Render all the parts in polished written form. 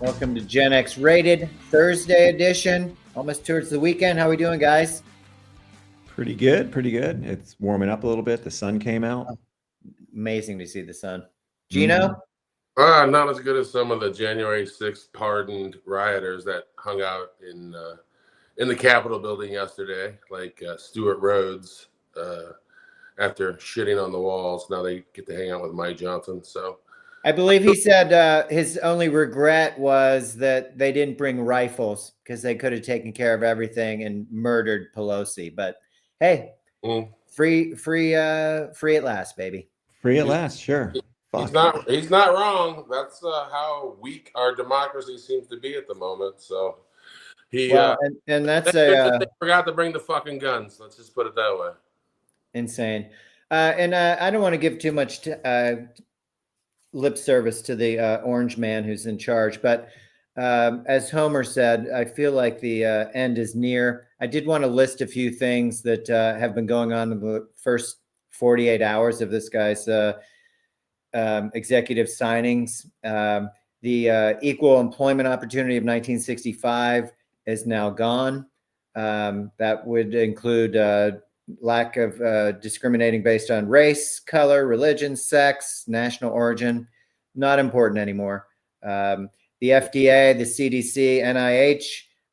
Welcome to Gen X Rated Thursday edition. Almost towards the weekend. How we doing, guys? Pretty good, pretty good. It's warming up a little bit. The sun came out. Amazing to see the sun. Mhm. Gino? Not as good as some of the January 6th pardoned rioters that hung out in the Capitol building yesterday, like Stuart Rhodes, after shitting on the walls. Now they get to hang out with Mike Johnson. So I believe he said his only regret was that they didn't bring rifles because they could have taken care of everything and murdered Pelosi. But hey, free at last, baby. Free at last, sure. He's not wrong. That's how weak our democracy seems to be at the moment. So he and that's they forgot to bring the fucking guns. Let's just put it that way. Insane. And I don't want to give too much lip service to the orange man who's in charge, but as Homer said, I feel like the end is near. I did want to list a few things that have been going on in the first 48 hours of this guy's executive signings. The equal employment opportunity of 1965 is now gone. That would include lack of discriminating based on race, color, religion, sex, national origin. Not important anymore. The FDA, the CDC, NIH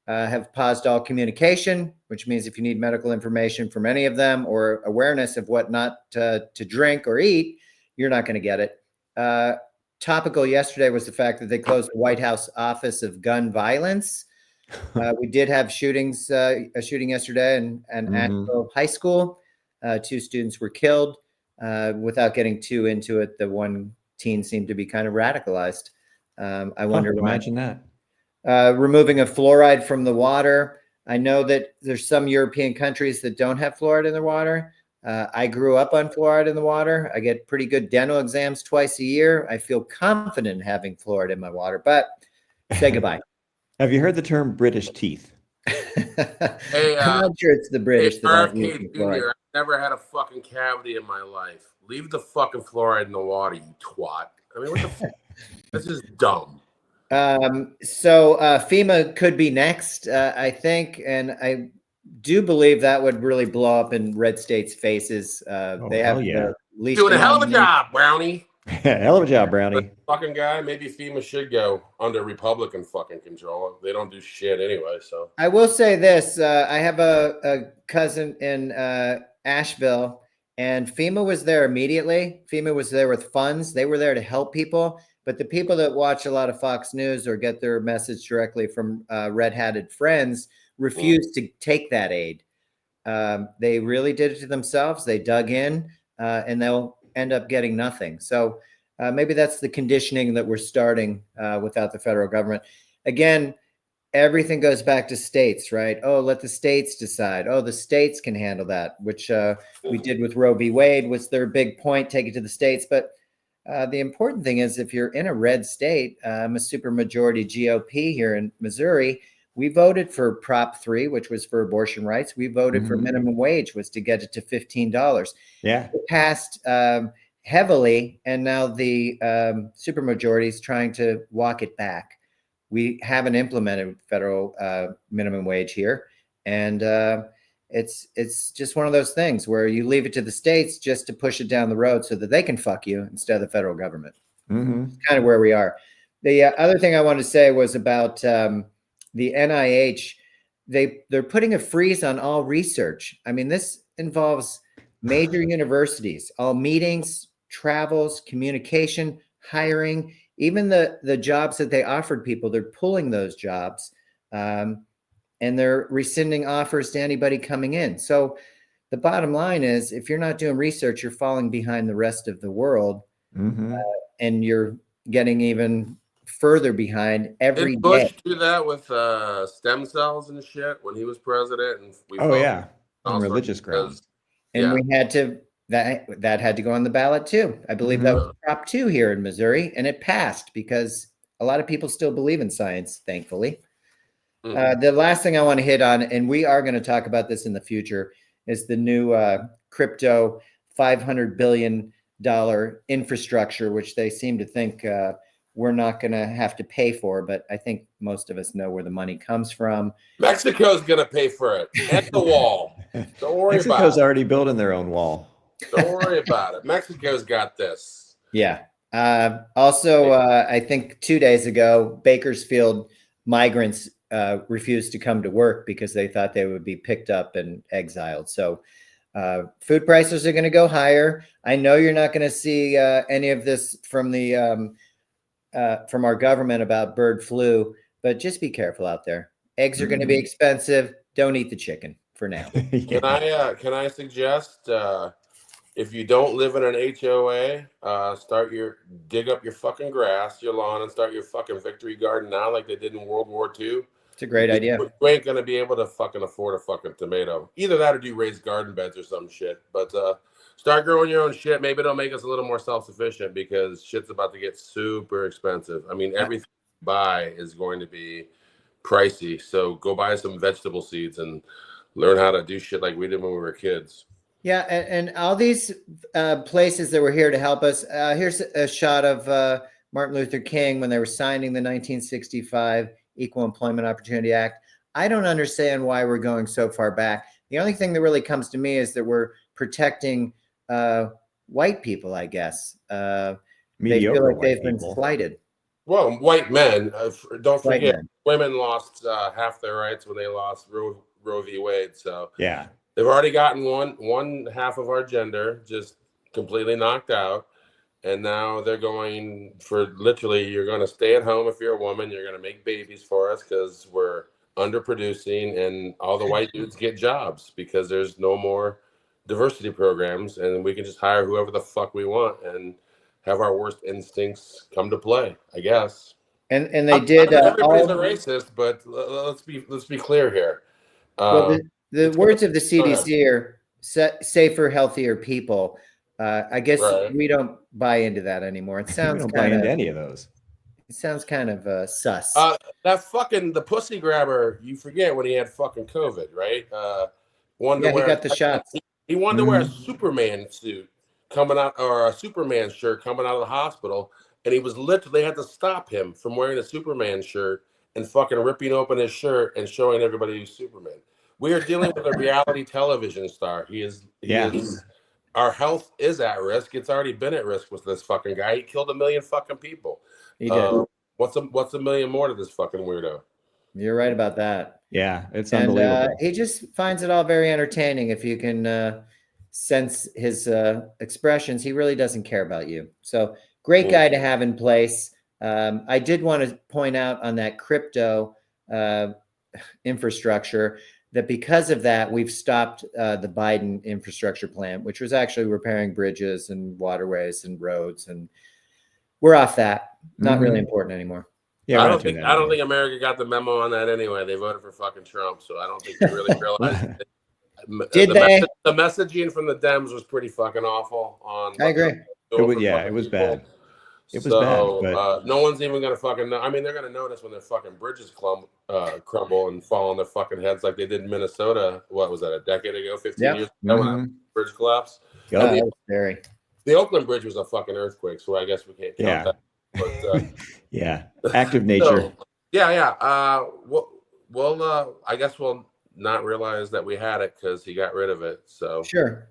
have paused all communication, which means if you need medical information from any of them or awareness of what not to drink or eat, you're not going to get it. Topical yesterday was the fact that they closed the White House Office of Gun Violence. We did have shootings, a shooting yesterday in Asheville High School. 2 students were killed. Without getting too into it, the one teen seemed to be kind of radicalized. I wonder why. Imagine that. Removing of fluoride from the water. I know that there's some European countries that don't have fluoride in their water. I grew up on fluoride in the water. I get pretty good dental exams twice a year. I feel confident in having fluoride in my water, but say goodbye. Have you heard the term British teeth? Hey, I'm not sure it's the British that aren't using fluoride. I've never had a fucking cavity in my life. Leave the fucking fluoride in the water, you twat. I mean, what the fuck? This is dumb. So FEMA could be next, I think, and I do believe that would really blow up in red states' faces. They have the least doing a hell of a job, Brownie. Hell of a job, Brownie. Fucking guy. Maybe FEMA should go under Republican fucking control. They don't do shit anyway. So I will say this: I have a cousin in Asheville, and FEMA was there immediately. FEMA was there with funds. They were there to help people. But the people that watch a lot of Fox News or get their message directly from red-hatted friends refuse to take that aid. They really did it to themselves. They dug in, and they'll end up getting nothing. So maybe that's the conditioning that we're starting without the federal government. Again, everything goes back to states, right? Oh, let the states decide. Oh, the states can handle that, which we did with Roe v. Wade was their big point, take it to the states. But the important thing is if you're in a red state, I'm a supermajority GOP here in Missouri, we voted for Prop 3, which was for abortion rights. We voted for minimum wage, was to get it to $15. Yeah. It passed heavily, and now the supermajority is trying to walk it back. We haven't implemented federal minimum wage here, and it's just one of those things where you leave it to the states just to push it down the road so that they can fuck you instead of the federal government. It's kind of where we are. The other thing I wanted to say was about the NIH. They're putting a freeze on all research. I mean, this involves major universities, all meetings, travels, communication, hiring, even the jobs that they offered people. They're pulling those jobs. And they're rescinding offers to anybody coming in. So the bottom line is, if you're not doing research, you're falling behind the rest of the world, and you're getting even further behind every Did Bush day. do that with stem cells and shit when he was president? And on religious grounds. And we had to that had to go on the ballot too. I believe that was Prop 2 here in Missouri, and it passed because a lot of people still believe in science, thankfully. The last thing I want to hit on, and we are going to talk about this in the future, is the new crypto $500 billion infrastructure, which they seem to think we're not going to have to pay for, but I think most of us know where the money comes from. Mexico's going to pay for it. And the wall. Don't worry Mexico's about it. already building their own wall. Don't worry about it. Mexico's got this. Yeah. Also, I think 2 days ago, Bakersfield migrants refused to come to work because they thought they would be picked up and exiled. So food prices are going to go higher. I know you're not going to see any of this from the from our government about bird flu, but just be careful out there. Eggs are going to be expensive. Don't eat the chicken for now. Yeah. Can I suggest if you don't live in an HOA, dig up your fucking grass, your lawn, and start your fucking victory garden now, like they did in World War II. It's a great idea. You ain't gonna be able to fucking afford a fucking tomato. Either that or do raised garden beds or some shit. But start growing your own shit. Maybe it'll make us a little more self-sufficient because shit's about to get super expensive. I mean, everything you buy is going to be pricey. So go buy some vegetable seeds and learn how to do shit like we did when we were kids. Yeah, and all these places that were here to help us. Here's a shot of Martin Luther King when they were signing the 1965 Equal Employment Opportunity Act. I don't understand why we're going so far back. The only thing that really comes to me is that we're protecting white people, I guess. They feel like they've been slighted. Well, white men, don't forget, women lost half their rights when they lost Roe v. Wade. So yeah. They've already gotten one half of our gender just completely knocked out. And now they're going for literally, you're going to stay at home if you're a woman. You're going to make babies for us because we're underproducing, and all the white dudes get jobs because there's no more diversity programs, and we can just hire whoever the fuck we want and have our worst instincts come to play, I guess. And they did. Everybody's a racist, but let's be clear here. Well, the words of the CDC are safer, healthier people. I guess we don't buy into that anymore. It sounds we don't buy into any of those. It sounds kind of sus. That fucking the pussy grabber. You forget when he had fucking COVID, right? He got the shots. He wanted to wear a Superman suit coming out, or a Superman shirt coming out of the hospital, and he was literally, they had to stop him from wearing a Superman shirt and fucking ripping open his shirt and showing everybody who's Superman. We are dealing with a reality television star. He is. Our health is at risk. It's already been at risk with this fucking guy. He killed 1 million fucking people. He did. What's a million more to this fucking weirdo? You're right about that. Yeah, it's unbelievable. He just finds it all very entertaining. If you can sense his expressions, he really doesn't care about you. So great guy to have in place. I did want to point out on that crypto infrastructure that because of that, we've stopped the Biden infrastructure plan, which was actually repairing bridges and waterways and roads. And we're off that. Not really important anymore. Yeah, I don't think America got the memo on that anyway. They voted for fucking Trump, so I don't think they really realized. The messaging from the Dems was pretty fucking awful. I agree. It was bad. It was bad, but no one's even gonna fucking know. I mean, they're gonna notice when their fucking bridges crumble and fall on their fucking heads like they did in Minnesota. What was that, a decade ago, 15 years ago, when that bridge collapsed? That was scary. The Oakland Bridge was a fucking earthquake, so I guess we can't count that. But, active nature. We'll I guess we'll not realize that we had it because he got rid of it. So sure.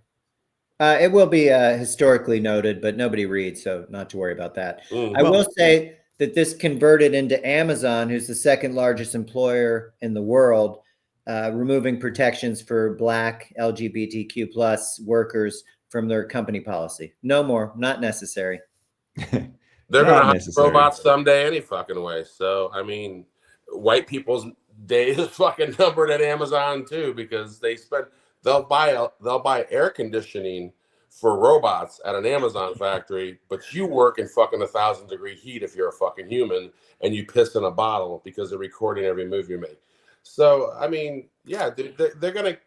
It will be historically noted, but nobody reads, so not to worry about that. I will say that this converted into Amazon, who's the second largest employer in the world, removing protections for Black LGBTQ plus workers from their company policy. No more, not necessary. They're going to hire robots someday any fucking way. So, I mean, white people's day is fucking numbered at Amazon too, because they'll buy air conditioning for robots at an Amazon factory, but you work in fucking 1,000-degree heat if you're a fucking human, and you piss in a bottle because they're recording every move you make. So, I mean, yeah, they're gonna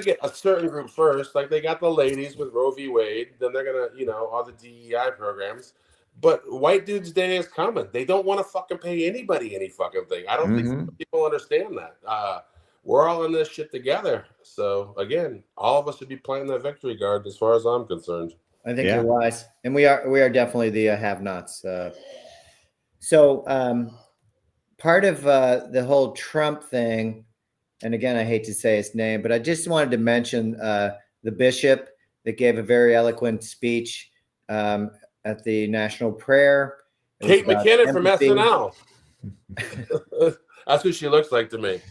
get a certain group first, like they got the ladies with Roe v. Wade, then they're gonna, all the DEI programs. But white dude's day is coming. They don't want to fucking pay anybody any fucking thing. I don't think people understand that. We're all in this shit together. So again, all of us should be playing that victory guard as far as I'm concerned. I think you're wise. And we are definitely the have-nots. So part of the whole Trump thing, and again, I hate to say his name, but I just wanted to mention the bishop that gave a very eloquent speech at the national prayer. It was Kate about McKinnon from empathy. SNL. That's who she looks like to me.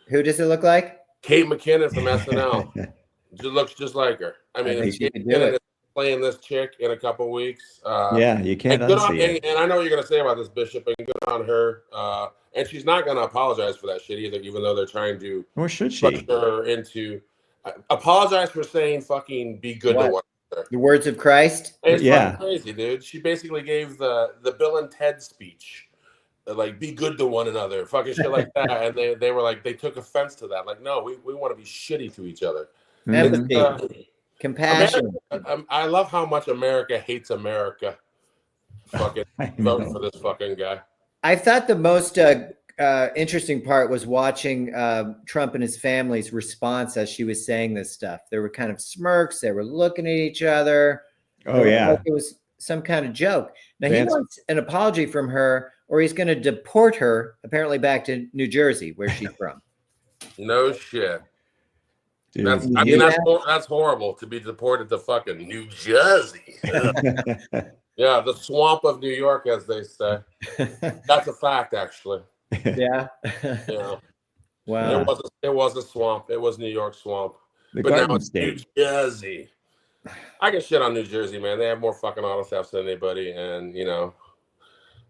Who does it look like? Kate McKinnon from SNL. She looks just like her. I mean, think if she Kate could do McKinnon it. is playing this chick in a couple weeks, Yeah, you can't and good on, unsee it. and I know what you're gonna say about this bishop, and good on her. And she's not gonna apologize for that shit either, even though they're trying to Or should push she? her into apologize for saying fucking be good What? to one another. The words of Christ? It's Yeah. fucking crazy, dude. She basically gave the Bill and Ted speech. Like be good to one another, fucking shit like that, and they were like they took offense to that. Like, no, we want to be shitty to each other. Mhm. Empathy, compassion. I love how much America hates America. Fucking I voting know. for this fucking guy. I thought the most interesting part was watching Trump and his family's response as she was saying this stuff. There were kind of smirks. They were looking at each other. Oh yeah. Like it was some kind of joke. Now he Vance- wants an apology from her, or he's going to deport her apparently back to New Jersey, where she's from. No shit. Dude. That's horrible to be deported to fucking New Jersey. Yeah, the swamp of New York, as they say. That's a fact, actually. Yeah. Yeah. Wow. It was a swamp. It was New York swamp. The But now Garden it's State. New Jersey. I can shit on New Jersey, man. They have more fucking auto thefts than anybody, and you know.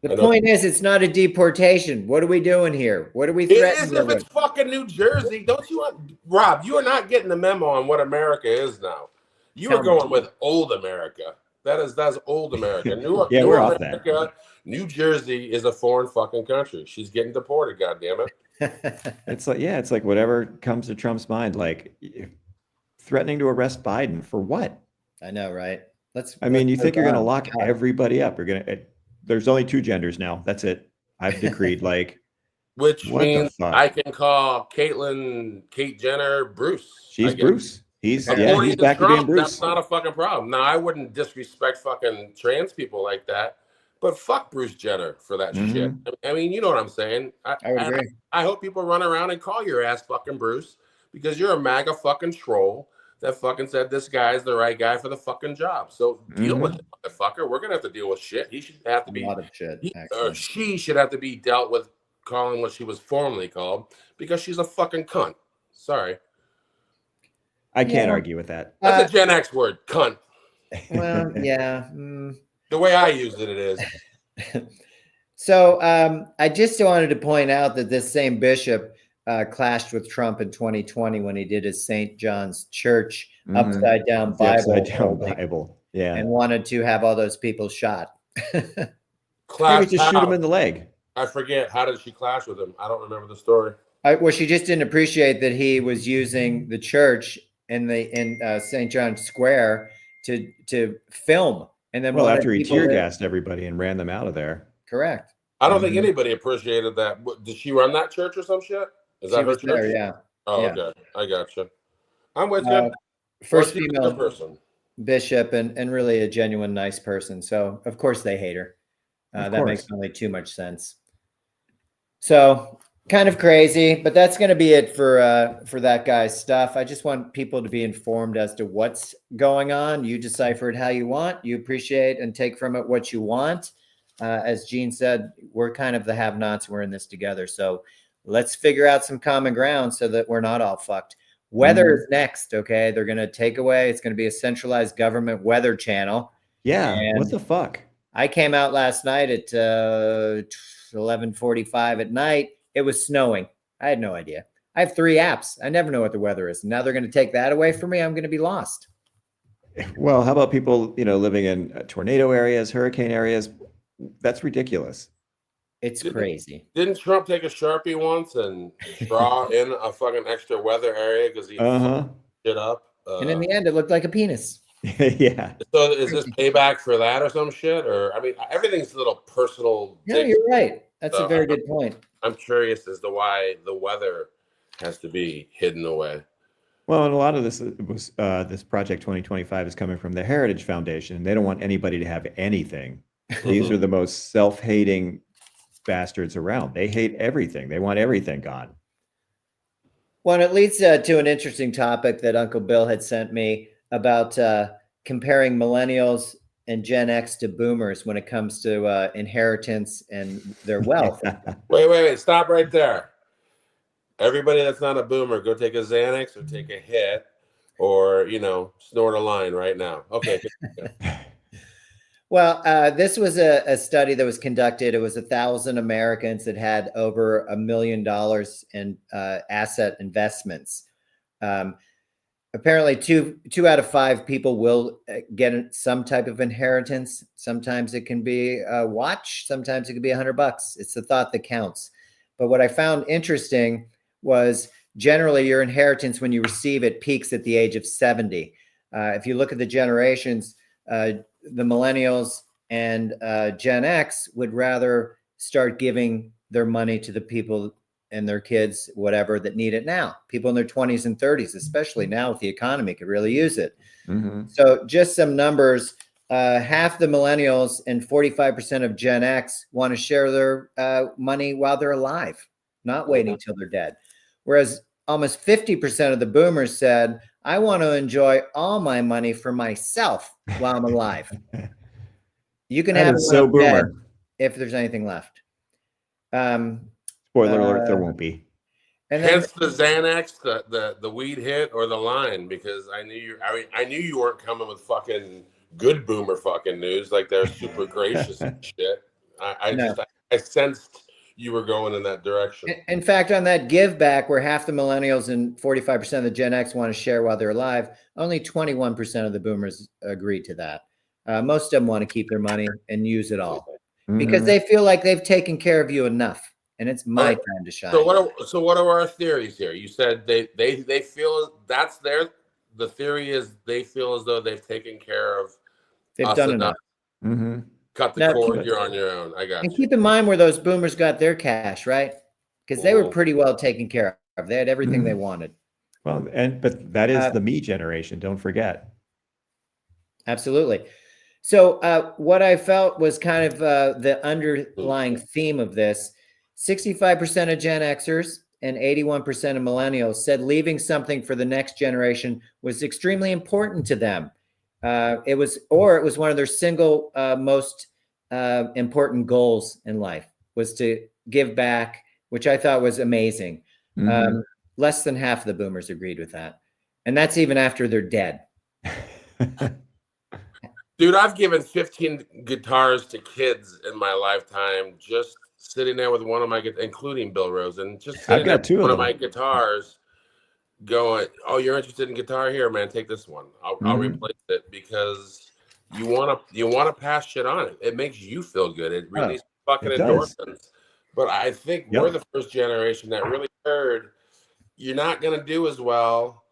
The point is, it's not a deportation. What are we doing here? What are we It is threatening if with? it's fucking New Jersey. Don't you want Rob? You are not getting the memo on what America is now. You are going with old America. That's old America. Yeah, New we're off America. New Jersey is a foreign fucking country. She's getting deported. God damn it. It's like whatever comes to Trump's mind, like threatening to arrest Biden for what? I know, right? I mean, you think you're going to lock God. everybody up? There's only two genders now. That's it. I've decreed. Like, Which what the means fuck? I can call Kate Jenner Bruce. She's Bruce. He's According he's to back to being Trump, Bruce. that's not a fucking problem. Now, I wouldn't disrespect fucking trans people like that, but fuck Bruce Jenner for that shit. I mean, you know what I'm saying. I would agree. I hope people run around and call your ass fucking Bruce because you're a MAGA fucking troll that fucking said this guy's the right guy for the fucking job. So deal with it, motherfucker. We're gonna have to deal with shit. He should have to be A lot of shit. she should have to be dealt with calling what she was formerly called because she's a fucking cunt. Sorry. I can't argue with that. That's a Gen X word, cunt. Well, yeah. The way I use it, it is. So I just wanted to point out that this same bishop clashed with Trump in 2020 when he did his St. John's Church upside down Bible. Upside down Bible. Yeah. And wanted to have all those people shot. Maybe just shoot him in the leg. I forget. How did she clash with him? I don't remember the story. Well, she just didn't appreciate that he was using the church in St. John's Square to film, and then after he tear gassed everybody and ran them out of there. Correct. I don't think anybody appreciated that. Did she run that church or some shit? Is that her church? There, yeah. Oh, yeah. okay. I gotcha. I'm with you. First female person. Bishop and really a genuine nice person. So of course they hate her. That makes only too much sense. So kind of crazy, but that's going to be it for that guy's stuff. I just want people to be informed as to what's going on. You decipher it how you want. You appreciate and take from it what you want. As Gene said, we're kind of the have-nots. We're in this together. So let's figure out some common ground so that we're not all fucked. Weather is next, okay? They're going to take away. It's going to be a centralized government weather channel. Yeah, and what the fuck? I came out last night at 11:45 at night. It was snowing. I had no idea. I have 3 apps. I never know what the weather is. Now they're going to take that away from me. I'm going to be lost. Well, how about people, living in tornado areas, hurricane areas? That's ridiculous. It's crazy. Didn't Trump take a Sharpie once and draw in a fucking extra weather area because he shit up? And in the end, it looked like a penis. Yeah. So is this payback for that or some shit? Or I mean, everything's a little personal. No, you're right. That's a very good point. I'm curious as to why the weather has to be hidden away. Well, and a lot of this was this Project 2025 is coming from the Heritage Foundation. They don't want anybody to have anything These are the most self-hating bastards around. They hate everything. They want everything gone. Well, it leads to an interesting topic that Uncle Bill had sent me about comparing millennials and Gen X to boomers when it comes to inheritance and their wealth. Wait. Stop right there. Everybody that's not a boomer, go take a Xanax or take a hit or, snort a line right now. Okay. Well, this was a study that was conducted. It was 1,000 Americans that had over $1 million in asset investments. Apparently, two out of five people will get some type of inheritance. Sometimes it can be a watch. Sometimes it could be $100. It's the thought that counts. But what I found interesting was generally your inheritance when you receive it peaks at the age of 70. If you look at the generations, the millennials and Gen X would rather start giving their money to the people and their kids, whatever, that need it now. People in their 20s and 30s, especially now with the economy, could really use it. Mm-hmm. So just some numbers, half the millennials and 45% of Gen X want to share their money while they're alive, not waiting till they're dead. Whereas almost 50% of the boomers said, I want to enjoy all my money for myself while I'm alive. You can That have is it so when I'm dead boomer. if there's anything left. Spoiler alert, there won't be. And then, hence the Xanax, the weed hit, or the line, because I knew you weren't coming with fucking good boomer fucking news, like they're super gracious and shit. I sensed you were going in that direction. in fact, on that give back where half the millennials and 45% of the Gen X want to share while they're alive, only 21% of the boomers agreed to that. Most of them want to keep their money and use it all because they feel like they've taken care of you enough, and it's my time to shine. So what are our theories here? You said they feel that's the theory is they feel as though they've taken care of They've us done enough. Mm-hmm. Cut the cord, you're on your own. I got and you. keep in mind where those boomers got their cash, right? Because they were pretty well taken care of. They had everything they wanted. Well, but that is the me generation. Don't forget. Absolutely. So what I felt was kind of the underlying theme of this. 65% of Gen Xers and 81% of millennials said leaving something for the next generation was extremely important to them. It was one of their single most important goals in life was to give back, which I thought was amazing. Mm-hmm. Less than half of the boomers agreed with that. And that's even after they're dead. Dude, I've given 15 guitars to kids in my lifetime, just sitting there with one of my, including Bill Rosen, just sitting there with one of my guitars going, oh, you're interested in guitar? Here, man, take this one. I'll replace it, because you want to pass shit on it. It makes you feel good. It releases fucking endorphins. But I think we're the first generation that really heard you're not going to do as well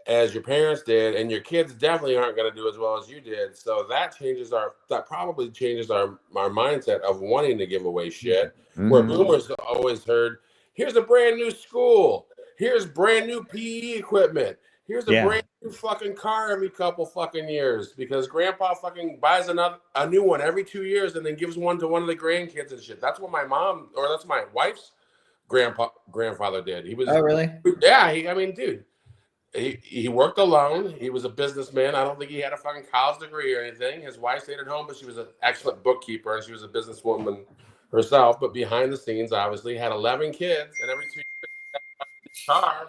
as your parents did, and your kids definitely aren't going to do as well as you did. So that probably changes our mindset of wanting to give away shit. Where boomers always heard, here's a brand new school, here's brand new PE equipment, here's a brand new fucking car every couple fucking years, because grandpa fucking buys a new one every 2 years and then gives one to one of the grandkids and shit. That's what that's my wife's grandfather did. He was, oh really? Yeah, dude. He worked alone. He was a businessman. I don't think he had a fucking college degree or anything. His wife stayed at home, but she was an excellent bookkeeper, and she was a businesswoman herself. But behind the scenes, obviously, had 11 kids, and every 2 years, he got a car,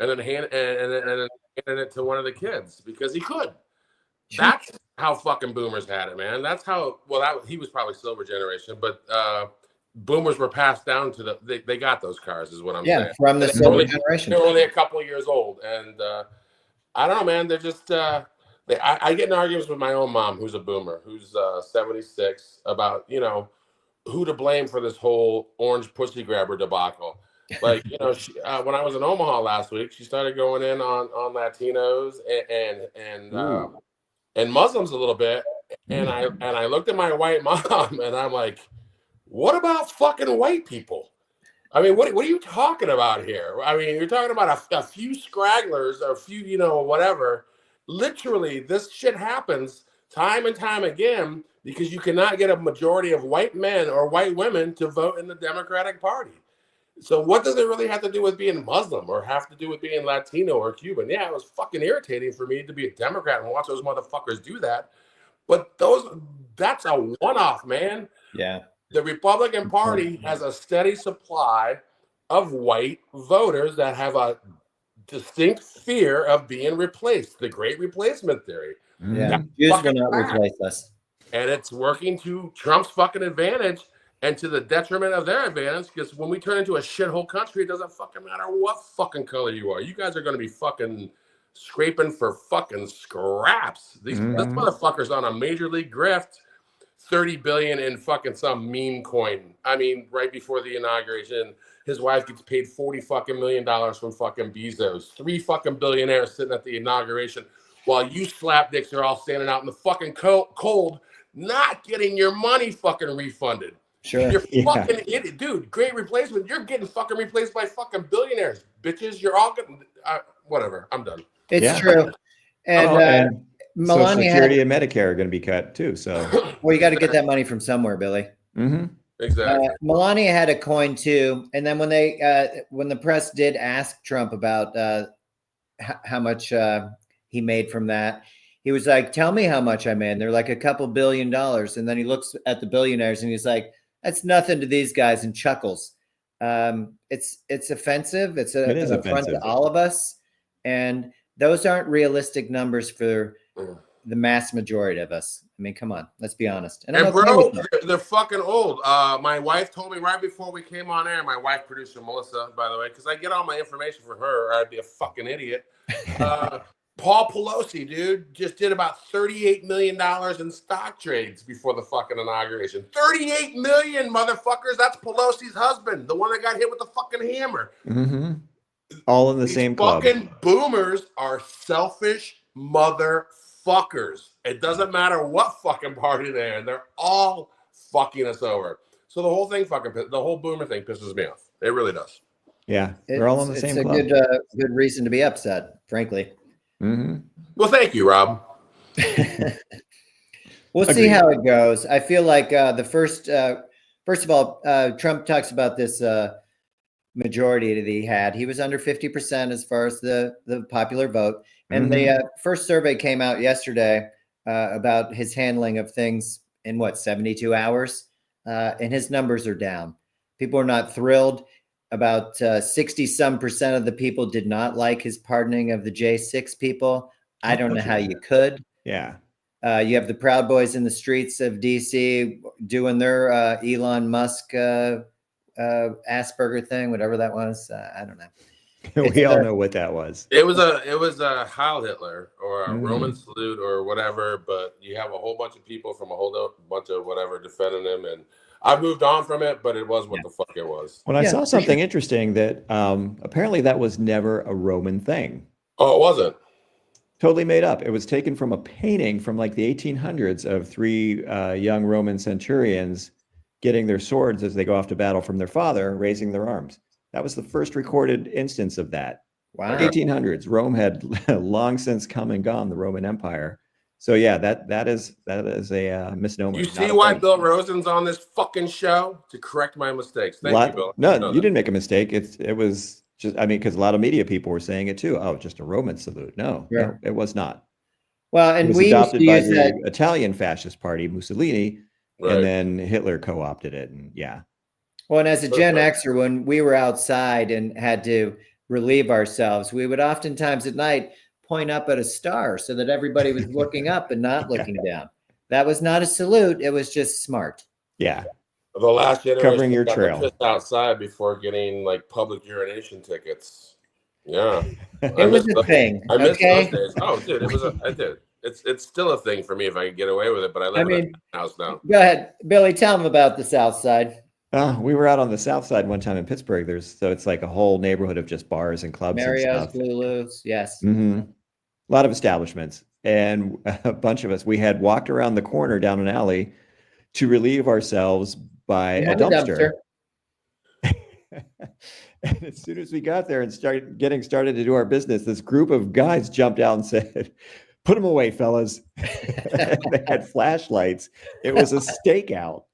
and then handed it to one of the kids because he could. That's how fucking boomers had it, man. That's how. Well, he was probably silver generation, but boomers were passed down to they got those cars, is what I'm saying. From the silver generation. They're only a couple of years old, and I don't know, man. They're just I get in arguments with my own mom, who's a boomer, who's 76, about who to blame for this whole orange pussy grabber debacle. Like, she, when I was in Omaha last week, she started going in on Latinos and Muslims a little bit, and I looked at my white mom and I'm like, what about fucking white people? I mean, what are you talking about here? I mean, you're talking about a few scragglers, or a few, whatever. Literally, this shit happens time and time again because you cannot get a majority of white men or white women to vote in the Democratic Party. So what does it really have to do with being Muslim or have to do with being Latino or Cuban? Yeah, it was fucking irritating for me to be a Democrat and watch those motherfuckers do that. But that's a one-off, man. Yeah. The Republican Party has a steady supply of white voters that have a distinct fear of being replaced. The great replacement theory. Yeah. Jews will not replace us. And it's working to Trump's fucking advantage and to the detriment of their advantage, because when we turn into a shithole country, it doesn't fucking matter what fucking color you are. You guys are going to be fucking scraping for fucking scraps. This motherfucker's on a major league grift, 30 billion in fucking some meme coin. I mean, right before the inauguration, his wife gets paid $40 fucking million from fucking Bezos. 3 fucking billionaires sitting at the inauguration while you slapdicks are all standing out in the fucking cold, not getting your money fucking refunded. Sure. You're fucking idiot, dude. Great replacement. You're getting fucking replaced by fucking billionaires, bitches. You're all getting whatever. I'm done. It's true. And Melania, Social Security and Medicare are going to be cut too. So, well, you got to get that money from somewhere, Billy. Exactly. Melania had a coin too, and then when the press did ask Trump about how much he made from that, he was like, "Tell me how much I made." And they're like a couple $1 billion, and then he looks at the billionaires and he's like, "That's nothing to these guys," and chuckles. It's offensive. It's an affront to all of us, and those aren't realistic numbers for the mass majority of us. I mean, come on, let's be honest. And bro, they're fucking old. My wife told me right before we came on air, my wife, producer Melissa, by the way, because I get all my information from her, or I'd be a fucking idiot. Paul Pelosi, dude, just did about $38 million in stock trades before the fucking inauguration. 38 million, motherfuckers. That's Pelosi's husband, the one that got hit with the fucking hammer. All in the same club. Fucking boomers are selfish motherfuckers. It doesn't matter what fucking party they're in. They're all fucking us over. So the whole thing the whole boomer thing pisses me off. It really does. Yeah, they're all in the same club. It's a good reason to be upset, frankly. Well, thank you, Rob. We'll see how it goes. I feel like first of all, Trump talks about this majority that he had. He was under 50% as far as the popular vote. And the first survey came out yesterday about his handling of things in 72 hours. And his numbers are down. People are not thrilled. About 60-some% of the people did not like his pardoning of the J6 people. I don't know how you could. Yeah. You have the Proud Boys in the streets of DC doing their Elon Musk Asperger thing, whatever that was. I don't know. We all know what that was. It was a Heil Hitler or a Roman salute or whatever, but you have a whole bunch of people from a whole bunch of whatever defending him, and I've moved on from it, but it was what the fuck it was. When I saw something interesting that apparently that was never a Roman thing. Oh, it wasn't? Totally made up. It was taken from a painting from like the 1800s of 3 young Roman centurions getting their swords as they go off to battle from their father, raising their arms. That was the first recorded instance of that. Wow. 1800s. Rome had long since come and gone, the Roman Empire. So yeah, that is a misnomer. You see why Bill Rosen's on this fucking show? To correct my mistakes. Thank you, Bill. No, you didn't make a mistake. It was just, I mean, because a lot of media people were saying it too. Oh, just a Roman salute. No, it was not. Well, and it was we adopted used to by use the that Italian fascist party, Mussolini, and then Hitler co-opted it. And Well, and as a Gen Xer, when we were outside and had to relieve ourselves, we would oftentimes at night point up at a star so that everybody was looking up and not looking down. That was not a salute. It was just smart. Yeah. The last generation covering your got trail pissed outside before getting like public urination tickets. Yeah. It was a thing. I missed those days. Oh, dude, I did. It's still a thing for me if I could get away with it, but I live in a house now. Go ahead, Billy, tell them about the South Side. We were out on the South Side one time in Pittsburgh. It's like a whole neighborhood of just bars and clubs Mario's, and stuff. Lulu's, yes. A lot of establishments, and a bunch of us, we had walked around the corner down an alley to relieve ourselves by a dumpster. And as soon as we got there and started to do our business, this group of guys jumped out and said, Put them away, fellas. They had flashlights. It was a stakeout.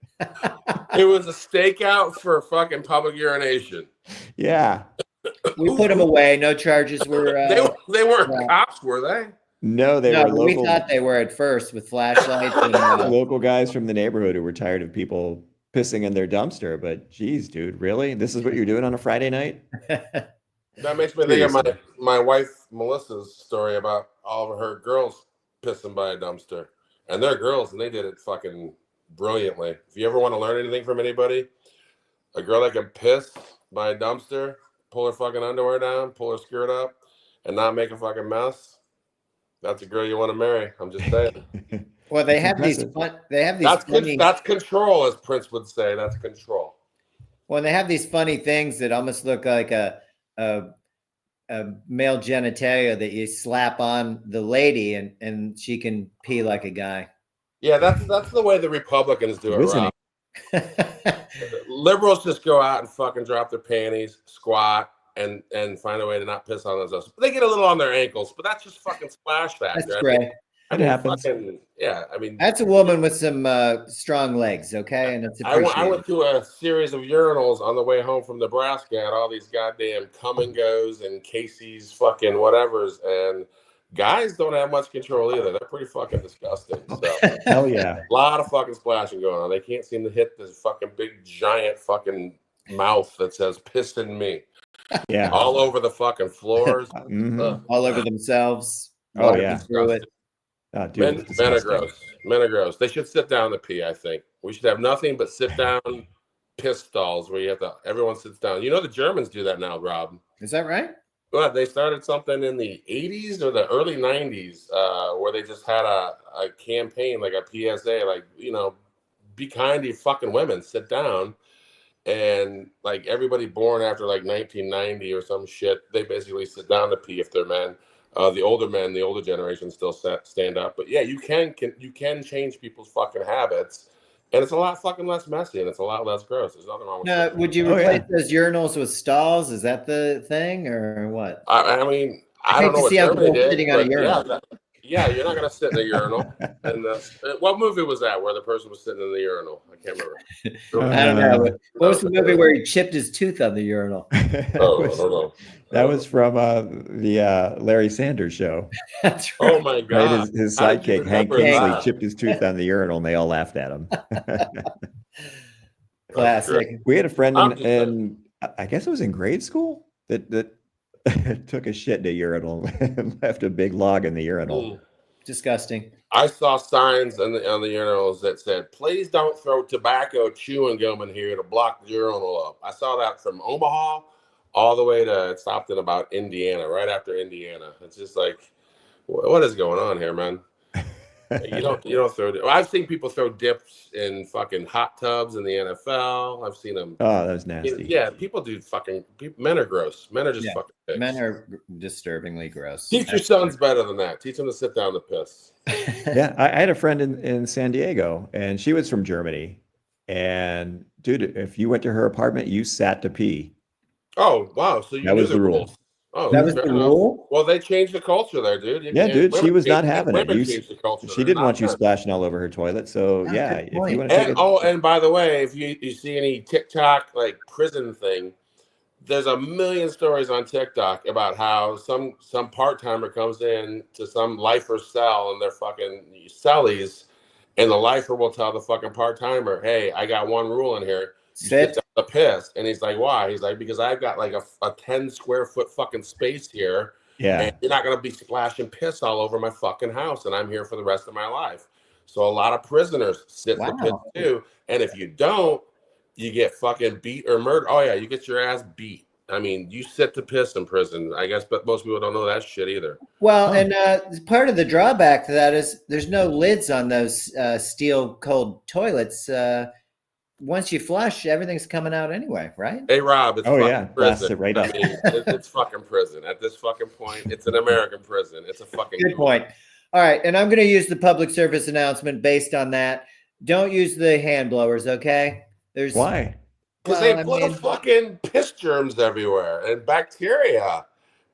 It was a stakeout for fucking public urination. Yeah. We put them away. No charges were. They weren't cops, were they? No, they were we local. thought they were at first with flashlights. And, local guys from the neighborhood who were tired of people pissing in their dumpster. But geez, dude, really? This is what you're doing on a Friday night? That makes me think of my wife Melissa's story about all of her girls pissing by a dumpster. And they're girls, and they did it fucking brilliantly. If you ever want to learn anything from anybody, a girl that can piss by a dumpster, pull her fucking underwear down, pull her skirt up, and not make a fucking mess, that's a girl you want to marry. I'm just saying. Well, they have these fun. They have these. That's control, as Prince would say. That's control. Well, they have these funny things that almost look like a male genitalia that you slap on the lady, and she can pee like a guy. Yeah, that's the way the Republicans do it, Listening. Rob. Liberals just go out and fucking drop their panties, squat, and find a way to not piss on themselves. They get a little on their ankles, but that's just fucking splash factor. That's great. It happens. That's a woman with some strong legs, okay? And it's I went to a series of urinals on the way home from Nebraska at all these goddamn come and goes and Casey's fucking whatevers, and guys don't have much control either. They're pretty fucking disgusting. So hell yeah, a lot of fucking splashing going on. They can't seem to hit this fucking big giant fucking mouth that says "piss in me." Yeah, all over the fucking floors, all over themselves. Oh yeah, through it. Oh, dude, men are gross. Men are gross. They should sit down to pee. I think we should have nothing but sit down piss stalls where everyone sits down. You know the Germans do that now, Rob. Is that right? Well, they started something in the 80s or the early 90s where they just had a campaign, like a PSA, like, be kind to your fucking women, sit down. And like everybody born after like 1990 or some shit, they basically sit down to pee if they're men. The older generation still stand up. But yeah, you can change people's fucking habits. And it's a lot fucking less messy, and it's a lot less gross. There's nothing wrong with it. Would you replace those urinals with stalls? Is that the thing, or what? I mean, I don't know what Germany did. Sitting on a urinal. Yeah, you're not going to sit in a urinal. And what movie was that where the person was sitting in the urinal? I can't remember. I don't know. What was the movie where he chipped his tooth on the urinal? I don't know. That was from the Larry Sanders Show. That's right. Oh my God! Right, his sidekick Hank Kingsley chipped his tooth on the urinal, and they all laughed at him. Classic. We had a friend in I guess it was in grade school that took a shit in a urinal and left a big log in the urinal. Disgusting. I saw signs on the urinals that said, "Please don't throw tobacco chewing gum in here to block the urinal up." I saw that from Omaha all the way to it stopped in about Indiana, right after Indiana. It's just like, what is going on here, man? You don't throw. I've seen people throw dips in fucking hot tubs in the NFL. I've seen them. Oh, that was nasty. Yeah, people do men are gross. Men are just fucking pigs. Men are disturbingly gross. Teach your sons better than that. Teach them to sit down to piss. Yeah, I had a friend in San Diego, and she was from Germany. And dude, if you went to her apartment, you sat to pee. Oh wow! So that was the rule. Oh, that was the rule. Well, they changed the culture there, dude. Dude, she was not having it. She didn't want you there. Splashing all over her toilet. So yeah, if you want to and by the way, if you see any TikTok like prison thing, there's a million stories on TikTok about how some part-timer comes in to some lifer cell and they're fucking cellies, and the lifer will tell the fucking part-timer, "Hey, I got one rule in here. Sit down to piss." And he's like, "Why?" He's like, "Because I've got like a 10 square foot fucking space here. Yeah. And you're not going to be splashing piss all over my fucking house. And I'm here for the rest of my life." So a lot of prisoners sit to piss too. And if you don't, you get fucking beat or murdered. Oh yeah, you get your ass beat. I mean, you sit to piss in prison, I guess, but most people don't know that shit either. Well, and part of the drawback to that is there's no lids on those steel cold toilets. Once you flush, everything's coming out anyway, right? Hey, Rob, it's blast it right up. I mean, it's fucking prison. At this fucking point, it's an American prison. It's a fucking good point. All right, and I'm going to use the public service announcement based on that. Don't use the hand blowers, okay? Why? Because they put fucking piss germs everywhere and bacteria.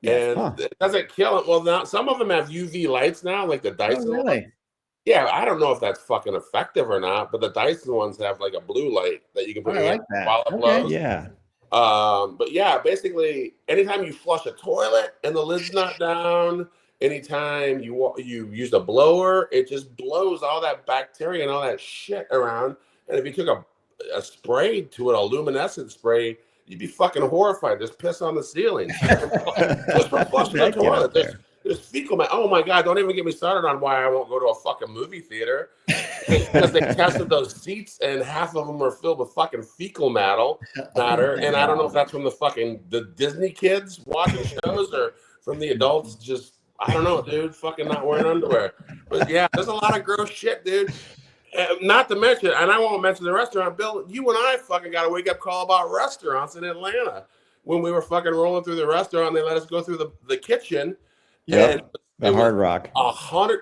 Yes. and it doesn't kill it. Well, now some of them have UV lights now, like the Oh, Dyson ones. really? Yeah, I don't know if that's fucking effective or not, but the Dyson ones have like a blue light that you can Oh, put I in your like hand that. while it Okay. blows. Yeah. But yeah, basically, anytime you flush a toilet and the lid's not down, anytime you use a blower, it just blows all that bacteria and all that shit around. And if you took a spray to it, a luminescent spray, you'd be fucking horrified. There's piss on the ceiling just from flushing the That get up toilet. there. There's fecal matter. Oh my God, don't even get me started on why I won't go to a fucking movie theater. Because they tested those seats and half of them were filled with fucking fecal matter. And I don't know if that's from the Disney kids watching shows or from the adults just, I don't know, dude, fucking not wearing underwear. But yeah, there's a lot of gross shit, dude. Not to mention, and I won't mention the restaurant, Bill, you and I fucking got a wake-up call about restaurants in Atlanta. When we were fucking rolling through the restaurant, they let us go through the kitchen. Yep. The it was Hard Rock. 100.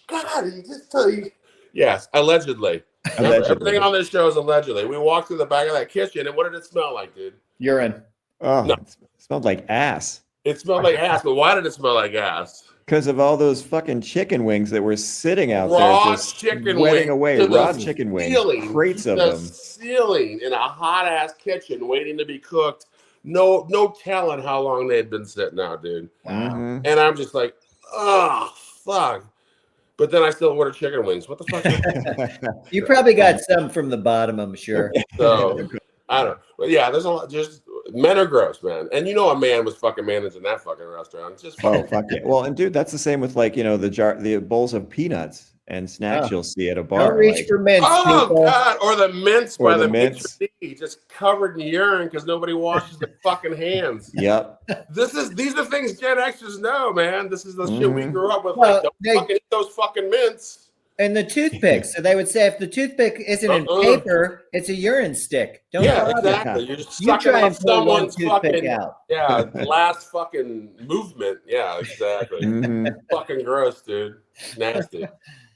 God, you just tell you. Yes, allegedly. Allegedly. Everything on this show is allegedly. We walked through the back of that kitchen, and what did it smell like, dude? Urine. Oh, No. it smelled like ass. It smelled like ass, but why did it smell like ass? Because of all those fucking chicken wings that were sitting out Raw there, just chicken wetting wings away. to the Raw chicken wings, ceiling, crates of the them. ceiling in a hot ass kitchen waiting to be cooked. No telling how long they had been sitting out, dude. Wow. Mhm. And I'm just like, oh fuck. But then I still order chicken wings. What the fuck? You probably got some from the bottom, I'm sure. So I don't know. But yeah, there's a lot. Just men are gross, man. And you know, a man was fucking managing that fucking restaurant. Just Oh fuck yeah! Well, and dude, that's the same with like the bowls of peanuts and snacks Oh. you'll see at a bar. Don't reach like- for mints, oh people. god, or the mints Or by the the mints. maitre d', just covered in urine because nobody washes their fucking hands. Yep. These are things Gen Xers know, man. This is the shit we Mhm. grew up with. Well, Like, don't they- fucking eat those fucking mints. And the toothpicks. So they would say if the toothpick isn't in paper, it's a urine stick. Don't Yeah, bother. exactly. You're just You sucking try up and pull one someone's toothpick fucking out. last fucking movement. Yeah, exactly. Mhm. Fucking gross, dude. Nasty.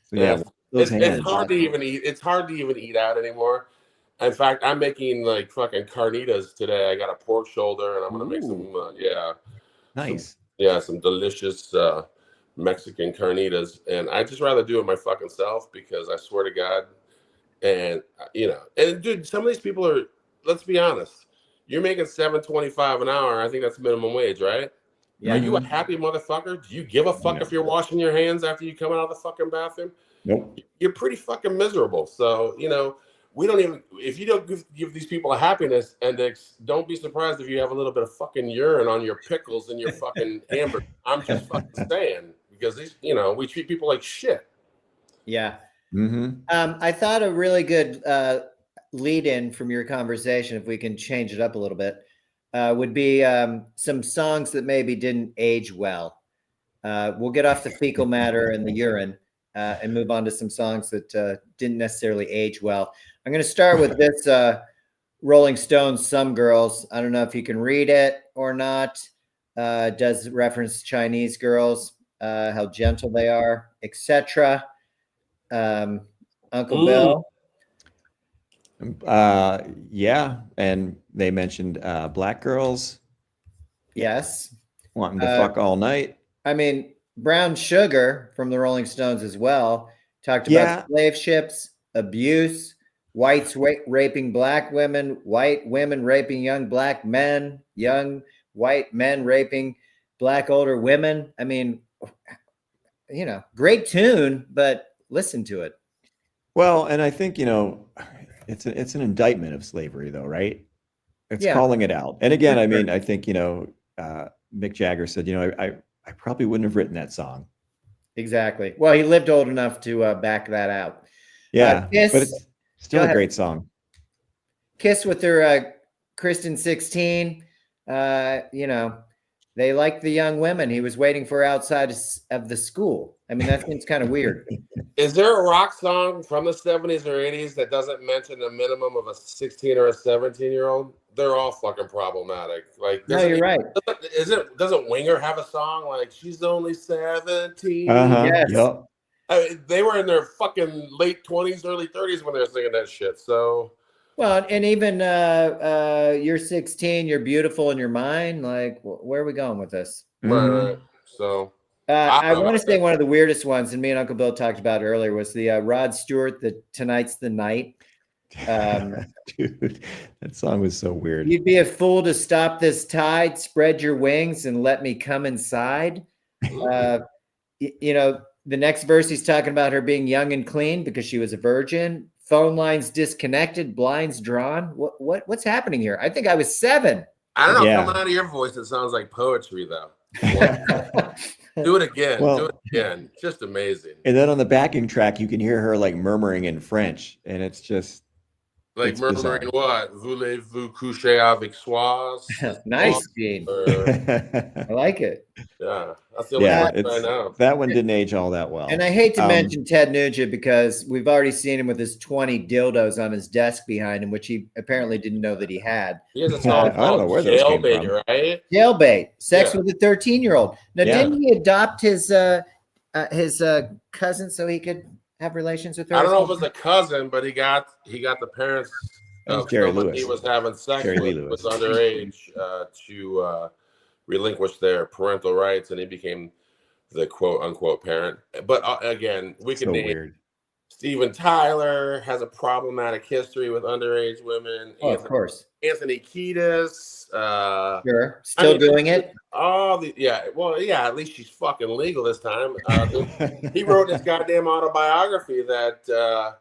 So, yeah, Nasty. those It's hands. hard to even eat. It's hard to even eat out anymore. In fact, I'm making like fucking carnitas today. I got a pork shoulder, and I'm gonna make some. Nice. Some delicious Mexican carnitas, and I just rather do it my fucking self because I swear to God, and and dude, some of these people are. Let's be honest. You're making $7.25 an hour. I think that's minimum wage, right? Yeah. Are you a happy motherfucker? Do you give a fuck No. if you're washing your hands after you come out of the fucking bathroom? Nope. You're pretty fucking miserable. So, we don't even, if you don't give these people a happiness index, don't be surprised if you have a little bit of fucking urine on your pickles and your fucking hamburger. I'm just fucking saying, because these, we treat people like shit. Yeah. Mm-hmm. I thought a really good lead in from your conversation, if we can change it up a little bit, would be some songs that maybe didn't age well. We'll get off the fecal matter and the urine and move on to some songs that didn't necessarily age well. I'm going to start with this Rolling Stones, Some Girls. I don't know if you can read it or not. Does reference Chinese girls, how gentle they are, etc. Uncle Bill. Yeah, and they mentioned black girls Yes. wanting to fuck all night. I mean, Brown Sugar from the Rolling Stones as well talked about slave ships, abuse, whites raping black women, white women raping young black men, young white men raping black older women. I mean, great tune, but listen to it. Well, and I think it's an indictment of slavery, though, right? It's calling it out. And again, I mean, I think Mick Jagger said, I probably wouldn't have written that song. Exactly. Well, he lived old enough to back that out. Yeah, Kiss, but it's still a great song. Kiss with their Kristen 16. They liked the young women he was waiting for outside of the school. I mean, that seems kind of weird. Is there a rock song from the 70s or 80s that doesn't mention a minimum of a 16 or a 17-year-old? They're all fucking problematic. Like, no, you're right. Doesn't Winger have a song like "She's Only 17"? Yes. Yep. They were in their fucking late 20s, early 30s when they were singing that shit. So, well, and even you're 16, you're beautiful in your mind. Like, where are we going with this? Right, Mhm. right. So I I don't know want to about say that. one of the weirdest ones, and me and Uncle Bill talked about it earlier, was the Rod Stewart, the Tonight's the Night. Dude, that song was so weird. You'd be a fool to stop this tide, spread your wings and let me come inside. Uh, you know, the next verse he's talking about her being young and clean because she was a virgin. Phone lines disconnected, blinds drawn. What's happening here? I think I was 7. I don't know. Yeah. Coming out of your voice, it sounds like poetry, though. Do it again. Well- Do it again. Just amazing. And then on the backing track, you can hear her like murmuring in French, and it's just Like it's murmuring bizarre. what? Voulez-vous coucher avec soi? Nice, Gene. I like it. Yeah, that's the only Yeah, one I know. that one didn't age all that well. And I hate to Um, mention Ted Nugent because we've already seen him with his 20 dildos on his desk behind him, which he apparently didn't know that he had. He has a song I don't know called where those came Jailbait, from. right? Jailbait, sex Yeah. with a 13-year-old. Now, Yeah. didn't he adopt his cousin so he could have relations with her? I don't know if it was a cousin, but he got the parents That was of Jerry someone Lewis. he was having sex Jerry Lee with, was Lewis. underage to relinquish their parental rights, and he became the quote unquote parent. But again, we can So name weird. Steven Tyler has a problematic history with underage women. Oh, of course. Anthony Kiedis. Sure. Still doing it? All the at least she's fucking legal this time. He wrote his goddamn autobiography that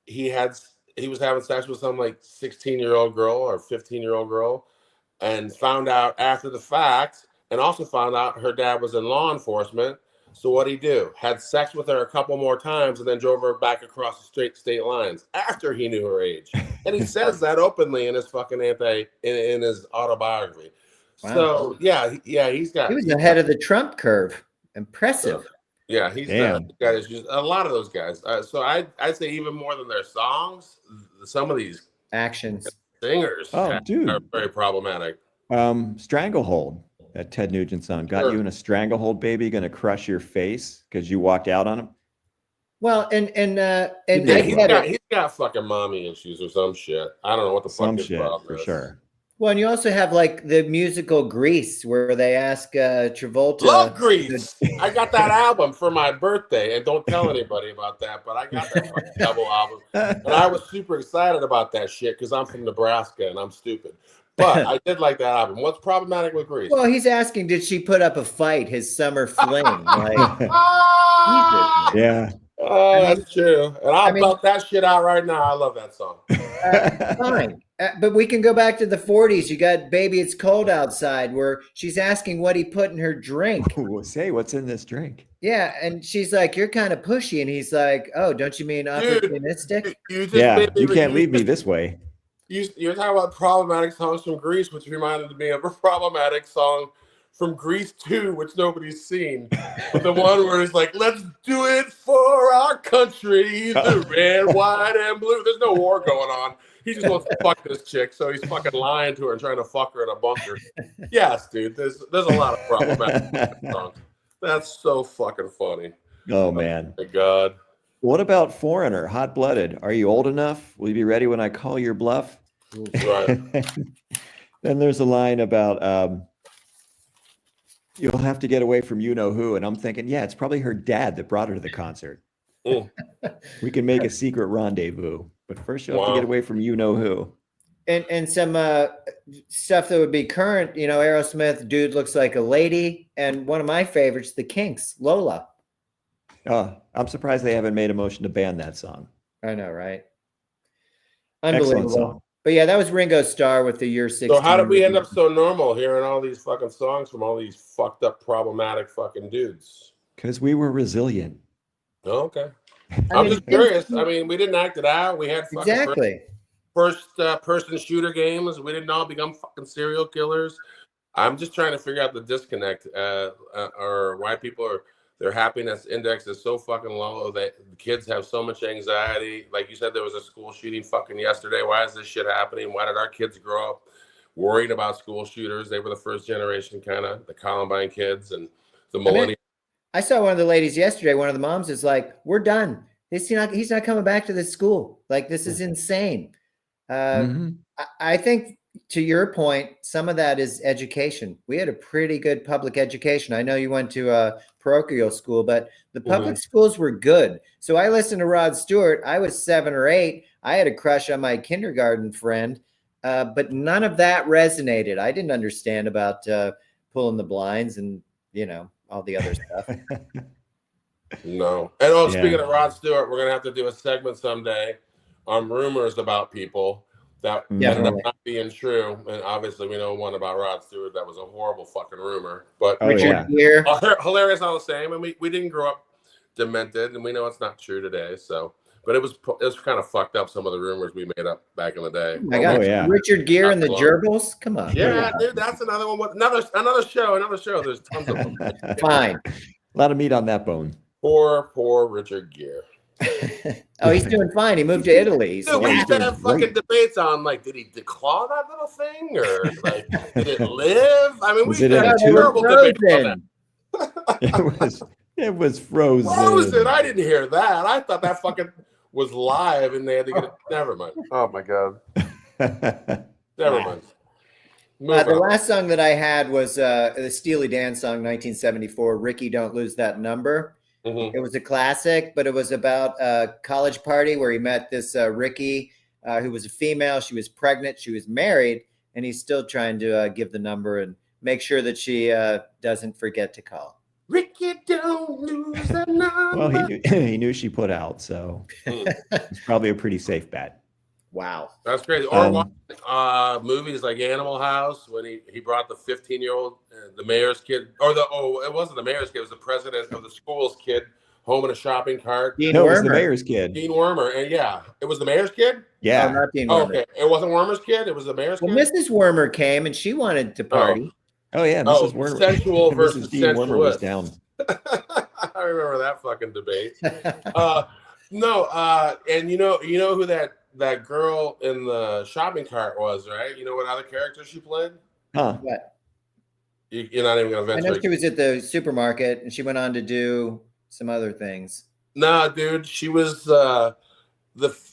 he was having sex with some like 16-year-old girl or 15-year-old girl, and found out after the fact, and also found out her dad was in law enforcement. So what'd he do? Had sex with her a couple more times and then drove her back across the state lines after he knew her age. And he says that openly in his fucking in his autobiography. Wow. So yeah, he's got. He was ahead of the Trump curve. Impressive. Yeah, he's got issues. A lot of those guys. So I'd say even more than their songs, some of these Actions. singers Oh, dude. are very problematic. Stranglehold, that Ted Nugent song. Got Sure. you in a stranglehold, baby, gonna crush your face because you walked out on him. Well, and Yeah, I get it. he's got fucking mommy issues or some shit. I don't know what the Some fuck his shit problem for is. sure. Well, and you also have like the musical Grease, where they ask Travolta. Love Grease. I got that album for my birthday, and don't tell anybody about that. But I got that fucking double album, and I was super excited about that shit because I'm from Nebraska and I'm stupid. But I did like that album. What's problematic with Grease? Well, he's asking, did she put up a fight? His summer fling, like Yeah. Oh, that's true. And I'll I mean- belt that shit out right now. I love that song. fine. But we can go back to the 40s. You got "Baby, It's Cold Outside," where she's asking what he put in her drink. Say what's in this drink. Yeah, and she's like, "You're kind of pushy," and he's like, "Oh, don't you mean opportunistic?" You just Yeah, made me- you can't leave me this way. You're talking about problematic songs from Greece, which reminded me of a problematic song from Grease 2, which nobody's seen. But the one where it's like, let's do it for our country, the red, white, and blue. There's no war going on. He just wants to fuck this chick, so he's fucking lying to her and trying to fuck her in a bunker. Yes, dude, there's a lot of problematic songs. That's so fucking funny. Oh man. My God. What about Foreigner, Hot Blooded? Are you old enough? Will you be ready when I call your bluff? Right. Then there's a line about you'll have to get away from you know who, and I'm thinking, yeah, it's probably her dad that brought her to the concert. Mm. We can make a secret rendezvous, but first you'll have to Wow. get away from you know who. And some stuff that would be current, you know, Aerosmith, "Dude Looks Like a Lady," and one of my favorites, the Kinks, "Lola." I'm surprised they haven't made a motion to ban that song. I know, right? Excellent Unbelievable. song. But yeah, that was Ringo Starr with the Year 16. So how did we end up so normal hearing all these fucking songs from all these fucked up, problematic fucking dudes? Because we were resilient. Oh, okay. I I'm mean, just curious. I mean, we didn't act it out. We had fucking Exactly. first person shooter games. We didn't all become fucking serial killers. I'm just trying to figure out the disconnect, or why people are their happiness index is so fucking low that kids have so much anxiety. Like you said, there was a school shooting fucking yesterday. Why is this shit happening? Why did our kids grow up worried about school shooters? They were the first generation, kind of the Columbine kids and the millennials. I saw one of the ladies yesterday. One of the moms is like, "We're done. He's not coming back to this school. Like, this is insane." Mhm. I think, to your point, some of that is education. We had a pretty good public education. I know you went to a parochial school, but the public schools were good. So I listened to Rod Stewart. I was 7 or 8. I had a crush on my kindergarten friend, but none of that resonated. I didn't understand about pulling the blinds and, all the other stuff. No. And speaking of Rod Stewart, we're going to have to do a segment someday on rumors about people that ended up not being true. And obviously we know one about Rod Stewart that was a horrible fucking rumor. But Richard Gere. Hilarious all the same. And we didn't grow up demented, and we know it's not true today. So, but it was kind of fucked up, some of the rumors we made up back in the day. Oh my God. Richard Gere and the Gerbils? Come on. Yeah, dude, that's another one. Another show. There's tons of them. Fine. A lot of meat on that bone. Poor Richard Gere. Oh, he's doing fine. He moved to Italy. Dude, we used to have fucking debates on, like, did he declaw that little thing, or like, did it live? I mean, we had a terrible debate on that. It was frozen. Frozen. I didn't hear that. I thought that fucking was live, and they had to get it. Never mind. Oh my God. Never mind. The last song that I had was the Steely Dan song, 1974, Ricky Don't Lose That Number. It was a classic, but it was about a college party where he met this Ricky, who was a female. She was pregnant. She was married, and he's still trying to give the number and make sure that she doesn't forget to call. Ricky, don't lose that number. Well, he knew she put out, so it's probably a pretty safe bet. Wow. That's crazy. Or movies like Animal House, when he brought the 15-year-old, the mayor's kid, it wasn't the mayor's kid, it was the president of the school's kid, home in a shopping cart. It was the mayor's kid. Dean Wormer. And it was the mayor's kid? Yeah. Oh, not Dean Wormer. Okay. It wasn't Wormer's kid? It was the mayor's kid? Mrs. Wormer came, and she wanted to party. Oh yeah, Mrs. Wormer. Sensual versus Dean Wormer was sensuous. down. I remember that fucking debate. And you know who that girl in the shopping cart was, right? You know what other character she played? Huh. What? You're not even going to venture. I know she was at the supermarket, and she went on to do some other things. Nah, dude. She was the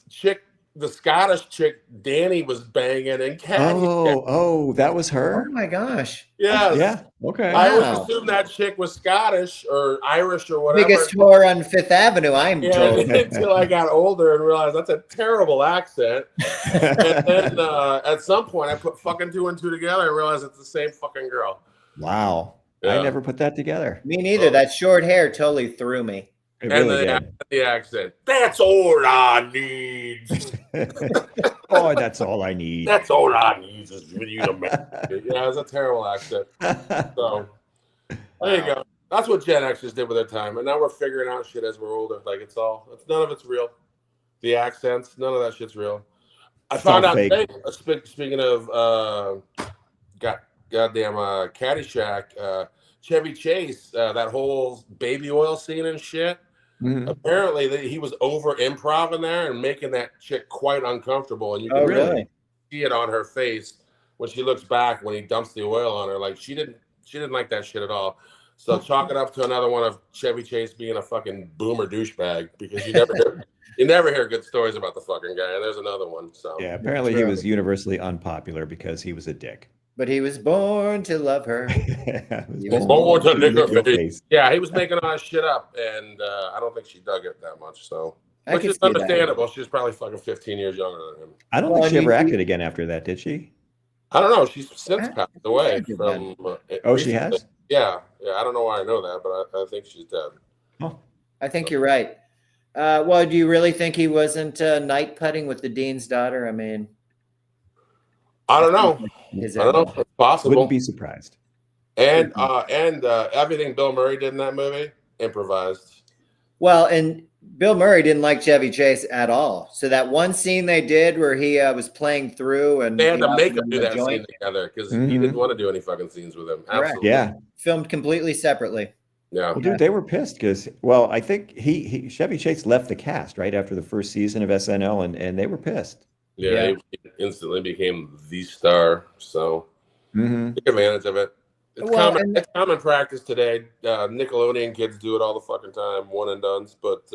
chick, the Scottish chick Danny was banging in Caddy. Oh, that was her? Oh, my gosh. Yes. Yeah. Okay. I always assumed that chick was Scottish or Irish or whatever. Biggest whore on Fifth Avenue, I'm told. Until I got older and realized that's a terrible accent. And then at some point, I put fucking 2 and 2 together and realized it's the same fucking girl. Wow. Yeah. I never put that together. Me neither. That short hair totally threw me. It really did. The accent. That's all I need. Oh, that's all I need. That's all I need is for you to make it. Yeah, it's a terrible accent. So there you go. That's what Gen Xers did with their time, and now we're figuring out shit as we're older. Like none of it's real. The accents, none of that shit's real. I found out today. Speaking of goddamn Caddyshack, Chevy Chase, that whole baby oil scene and shit. Mm-hmm. Apparently, he was over improv in there and making that chick quite uncomfortable, and you can really see it on her face when she looks back when he dumps the oil on her. Like she didn't like that shit at all. So chalk it up to another one of Chevy Chase being a fucking boomer douchebag, because you never hear good stories about the fucking guy. And there's another one. So yeah, apparently he was universally unpopular because he was a dick. But he was born to love her. He was born to lick her face. Yeah, he was making all that shit up, and I don't think she dug it that much. So, which is understandable. She's probably fucking 15 years younger than him. I don't think she ever acted again after that, did she? I don't know. She's since passed away from. She has? Yeah. I don't know why I know that, but I think she's dead. Oh. I think you're right. Well, do you really think he wasn't night putting with the dean's daughter? I mean, I don't know. It's possible. Wouldn't be surprised. And everything Bill Murray did in that movie, improvised. Well, and Bill Murray didn't like Chevy Chase at all. So that one scene they did where he was playing through, and they had to make him do that scene together because he didn't want to do any fucking scenes with him. Absolutely. Yeah. Filmed completely separately. Yeah. Well, dude, they were pissed because, I think Chevy Chase left the cast right after the first season of SNL, and they were pissed. Yeah, he instantly became the star. So take advantage of it. It's common practice today. Nickelodeon kids do it all the fucking time, one and dones. But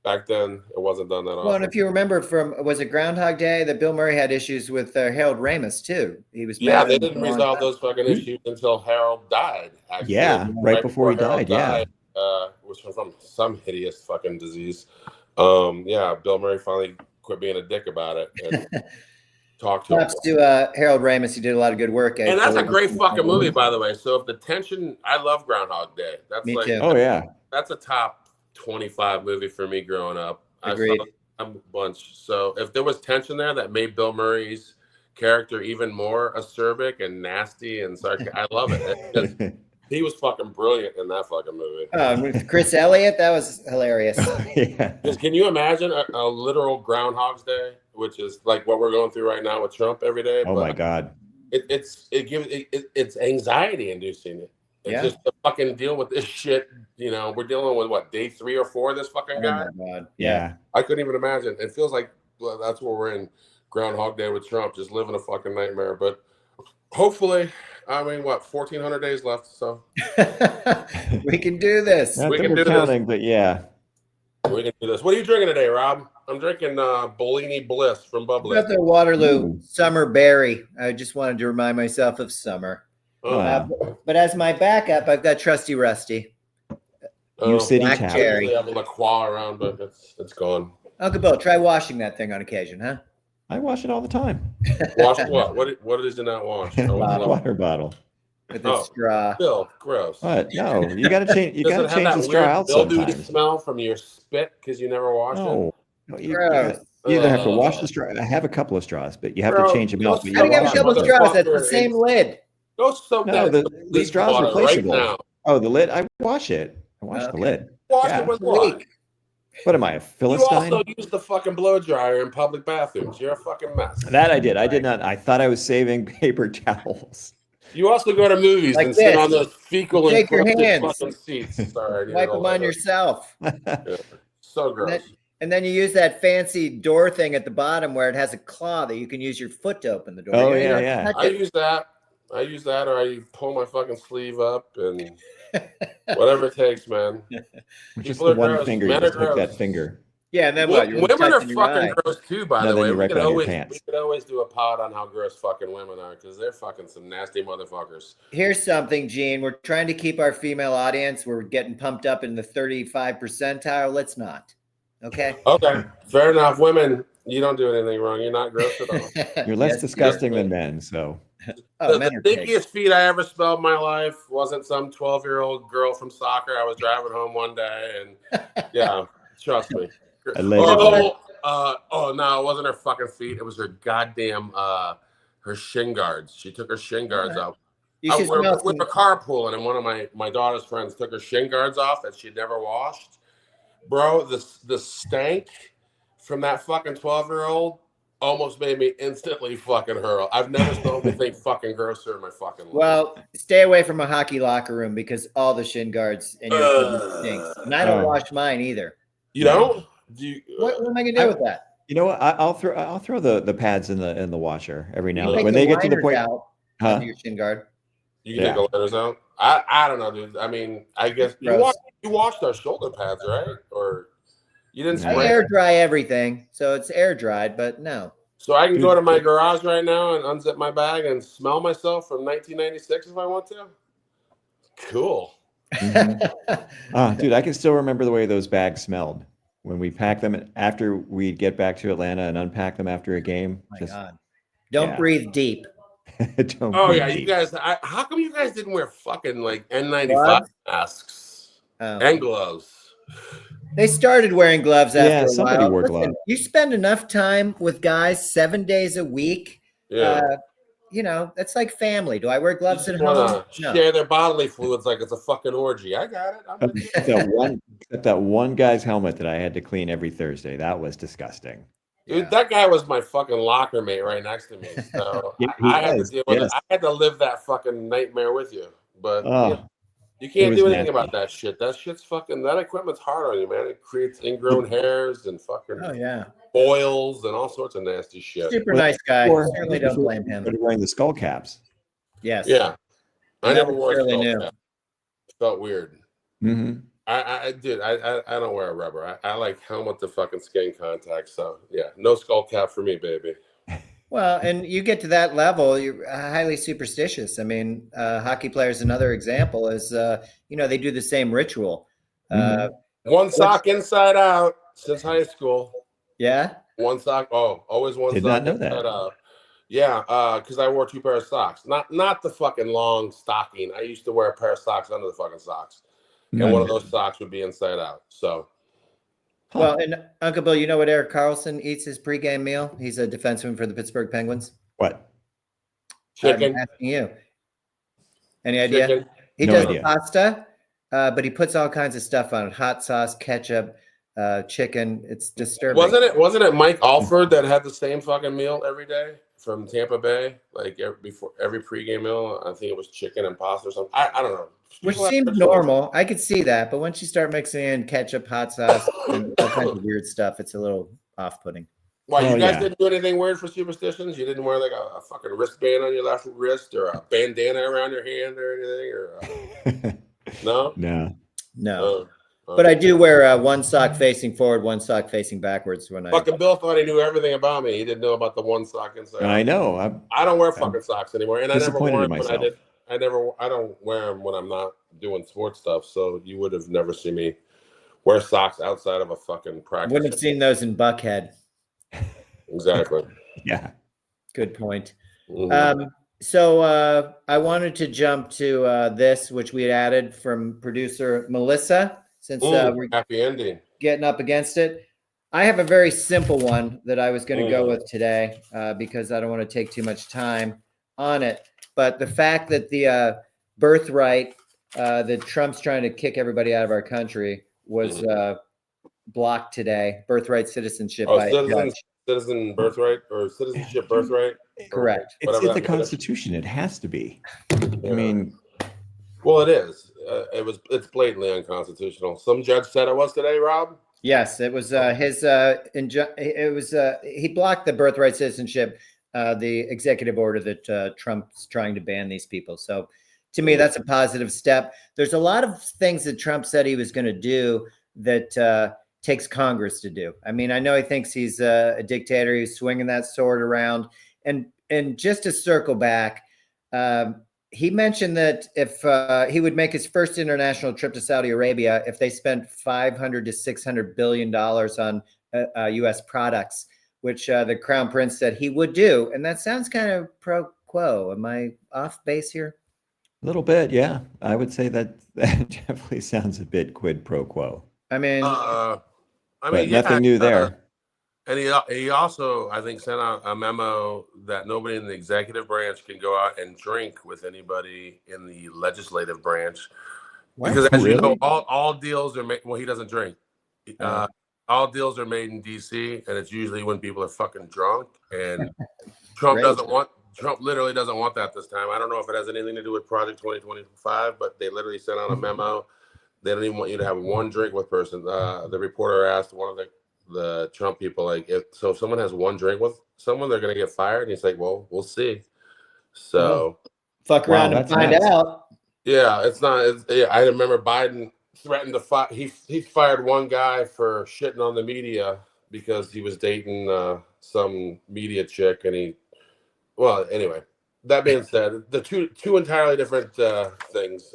Back then, it wasn't done that Well, and often. if you remember was it Groundhog Day that Bill Murray had issues with Harold Ramis too? He was Yeah, mad at they him for didn't a long resolve time. those fucking issues until Harold died. Actually, Yeah, right before he Harold died. Yeah. which was from some hideous fucking disease. Yeah, Bill Murray finally quit being a dick about it and talked to him. Props to Harold Ramis. He did a lot of good work. And that's a great fucking movie, by the way. So if the tension, I love Groundhog Day. That's Me like, too. Oh yeah. that's a top 25 movie for me growing up. Agreed. I saw a bunch. So if there was tension there that made Bill Murray's character even more acerbic and nasty and sarcastic, I love it. He was fucking brilliant in that fucking movie. With Chris Elliott, that was hilarious. Yeah. Just, can you imagine a literal Groundhog's Day, which is like what we're going through right now with Trump every day? Oh my God. It's anxiety inducing. It's just to fucking deal with this shit. You know, we're dealing with what, day 3 or 4 of this fucking guy? Oh my God. Yeah. I couldn't even imagine. It feels like that's where we're in, Groundhog Day with Trump, just living a fucking nightmare. But hopefully, I mean, what, 1,400 days left, so we can do this. Not We that can we're do counting, but yeah. we can do this. What are you drinking today, Rob? I'm drinking Bellini Bliss from Bubbly. Got the Waterloo Ooh. Summer Berry. I just wanted to remind myself of summer. But as my backup, I've got Trusty Rusty. You City Black Town. cherry. I have a La Croix around, but it's gone. Uncle Bill, try washing that thing on occasion, huh? I wash it all the time. Wash what? What is in that wash? Water bottle. With its straw. Bill, gross. What? No, you got to change. You Does got it to have change that the straw weird out mildewy sometimes. smell from your spit because you never washed it? No, you Gross. either have to wash the straw. I have a couple of straws, but you have to change them out. I but I you think I have a wash couple them. of straws. That's the same lid. Go soak No, that the straw's water replaceable. right now. Oh, the lid. I wash it. I wash the lid. Wash Yeah. it with what? What am I, a You Philistine? also use the fucking blow dryer in public bathrooms. You're a fucking mess. That I did. I did not. I thought I was saving paper towels. You also go to movies Like and sit this. on those fecal Shake your encrusted hands. fucking seats. Sorry, Wipe them on yourself. Yeah. So gross. And then you use that fancy door thing at the bottom where it has a claw that you can use your foot to open the door. Oh, You don't yeah, have to I touch it. use that, or I pull my fucking sleeve up and whatever it takes, man. Just People the are one gross. finger. You Men just are hook gross. that finger. Yeah, and then what? You're Women are touching your fucking eye. gross too, by No, the then way. you We rip could it on your always pants. do a pod on how gross fucking women are because they're fucking some nasty motherfuckers. Here's something, Gene. We're trying to keep our female audience. We're getting pumped up in the 35 percentile. Let's not. Okay. Okay, fair enough. Women, you don't do anything wrong. You're not gross at all. You're less Yes, disgusting than men. So Oh, the men are stinkiest feet I ever smelled in my life wasn't some 12-year-old girl from soccer. I was driving home one day, and yeah, trust me. Allegedly. Oh no, it wasn't her fucking feet. It was her goddamn her shin guards. She took her shin guards out. You should smell We were carpooling, and one of my daughter's friends took her shin guards off that she'd never washed. Bro, the stank from that fucking 12-year-old almost made me instantly fucking hurl. I've never smelled anything fucking grosser in my fucking life. Well, stay away from a hockey locker room because all the shin guards in your equipment stinks. And I don't wash mine either. You don't? Do you, What am I gonna do with that? you know what? I'll throw the pads in the washer every now and then Take when they get to the point. out Huh? under your shin guard. you can take the letters out? I don't know, dude. I mean, I guess you washed our shoulder pads, right? Or you didn't I spray? air dry everything, so it's air dried. But no, So I can go to my garage right now and unzip my bag and smell myself from 1996 if I want to. Cool. Dude, I can still remember the way those bags smelled when we packed them after we'd get back to Atlanta and unpack them after a game. my God, don't breathe deep. Don't Oh breathe yeah, you deep. guys. How come you guys didn't wear fucking like N95 Gloves? masks Oh. and gloves? They started wearing gloves Yeah, after a somebody while. wore Listen, gloves. you spend enough time with guys 7 days a week. Yeah. You know, that's like family. Do I wear gloves You at just wanna home? No. share their bodily fluids like it's a fucking orgy. I got it. I'm with you. Except that one guy's helmet that I had to clean every Thursday. That was disgusting. Dude, that guy was my fucking locker mate right next to me. So He I had to was, deal with yes. it. I had to live that fucking nightmare with you. But Oh, you can't was do anything nasty. about that shit. That shit's fucking, that equipment's hard on you, man. It creates ingrown hairs and fucking Oh yeah, boils and all sorts of nasty shit. super nice guy. Or- Certainly don't blame him. started wearing the skull caps. Yes. Yeah. I And that never was wore a fairly skull new. cap. Felt weird. Mm-hmm. I don't wear a rubber. I like helmet to fucking skin contact. So yeah, no skull cap for me, baby. Well, and you get to that level, you're highly superstitious. I mean, hockey players, another example is, they do the same ritual. One sock inside out since high school. Yeah. One sock. Oh, always one Did sock not know inside that. out. Yeah, because I wore 2 pairs of socks. Not the fucking long stocking. I used to wear a pair of socks under the fucking socks. And one of those socks would be inside out. So, Well, and Uncle Bill, you know what Eric Carlson eats his pregame meal? He's a defenseman for the Pittsburgh Penguins. What? chicken. I'm asking you. Any idea? Chicken. He No does idea. pasta, but he puts all kinds of stuff on it: hot sauce, ketchup, chicken. It's disturbing. Wasn't it Mike Alford that had the same fucking meal every day from Tampa Bay? Like before every pregame meal, I think it was chicken and pasta or something. I don't know. Which People have seems rituals. normal. I could see that, but once you start mixing in ketchup, hot sauce, and all kinds of weird stuff, it's a little off-putting. Why, Oh, you guys yeah. didn't do anything weird for superstitions? You didn't wear like a fucking wristband on your left wrist or a bandana around your hand or anything? Or no? No. No, Oh, but I do wear one sock facing forward, one sock facing backwards when I. Fucking Bill thought he knew everything about me. He didn't know about the one sock inside. I know. I don't wear fucking socks anymore, and I never disappointed wore in them when I myself. did. I don't wear them when I'm not doing sports stuff. So you would have never seen me wear socks outside of a fucking practice. Wouldn't have seen those in Buckhead. Exactly. Yeah. Good point. Mhm. So I wanted to jump to this, which we had added from producer Melissa, since we're Happy ending. getting up against it. I have a very simple one that I was going to go with today because I don't want to take too much time on it. But the fact that the birthright that Trump's trying to kick everybody out of our country was blocked today. Birthright citizenship by a judge. Citizen birthright or citizenship birthright. Correct. It's Whatever in the that means. Constitution. It has to be. Yeah. I mean, Well, it is. It's blatantly unconstitutional. Some judge said it was today, Rob. Yes, it was he blocked the birthright citizenship, the executive order that Trump's trying to ban these people. So to me, that's a positive step. There's a lot of things that Trump said he was going to do that takes Congress to do. I mean, I know he thinks he's a dictator. He's swinging that sword around. And just to circle back, he mentioned that if he would make his first international trip to Saudi Arabia if they spent $500 to $600 billion on U.S. products, which the Crown Prince said he would do. And that sounds kind of pro quo. Am I off base here? a little bit, yeah. I would say that definitely sounds a bit quid pro quo. I mean, But nothing new there. And he also, I think, sent out a memo that nobody in the executive branch can go out and drink with anybody in the legislative branch. Because as you know, all deals are made. Well, he doesn't drink. All deals are made in D.C. and it's usually when people are fucking drunk. And Trump literally doesn't want that this time. I don't know if it has anything to do with Project 2025, but they literally sent out a memo. They don't even want you to have one drink with person. The reporter asked one of the Trump people, like, if someone has one drink with someone, they're going to get fired. And he's like, well, we'll see. So fuck around and find out. Yeah, it's not. I remember Biden threatened to fire. He fired one guy for shitting on the media because he was dating some media chick, and well, anyway. That being said, the two entirely different things.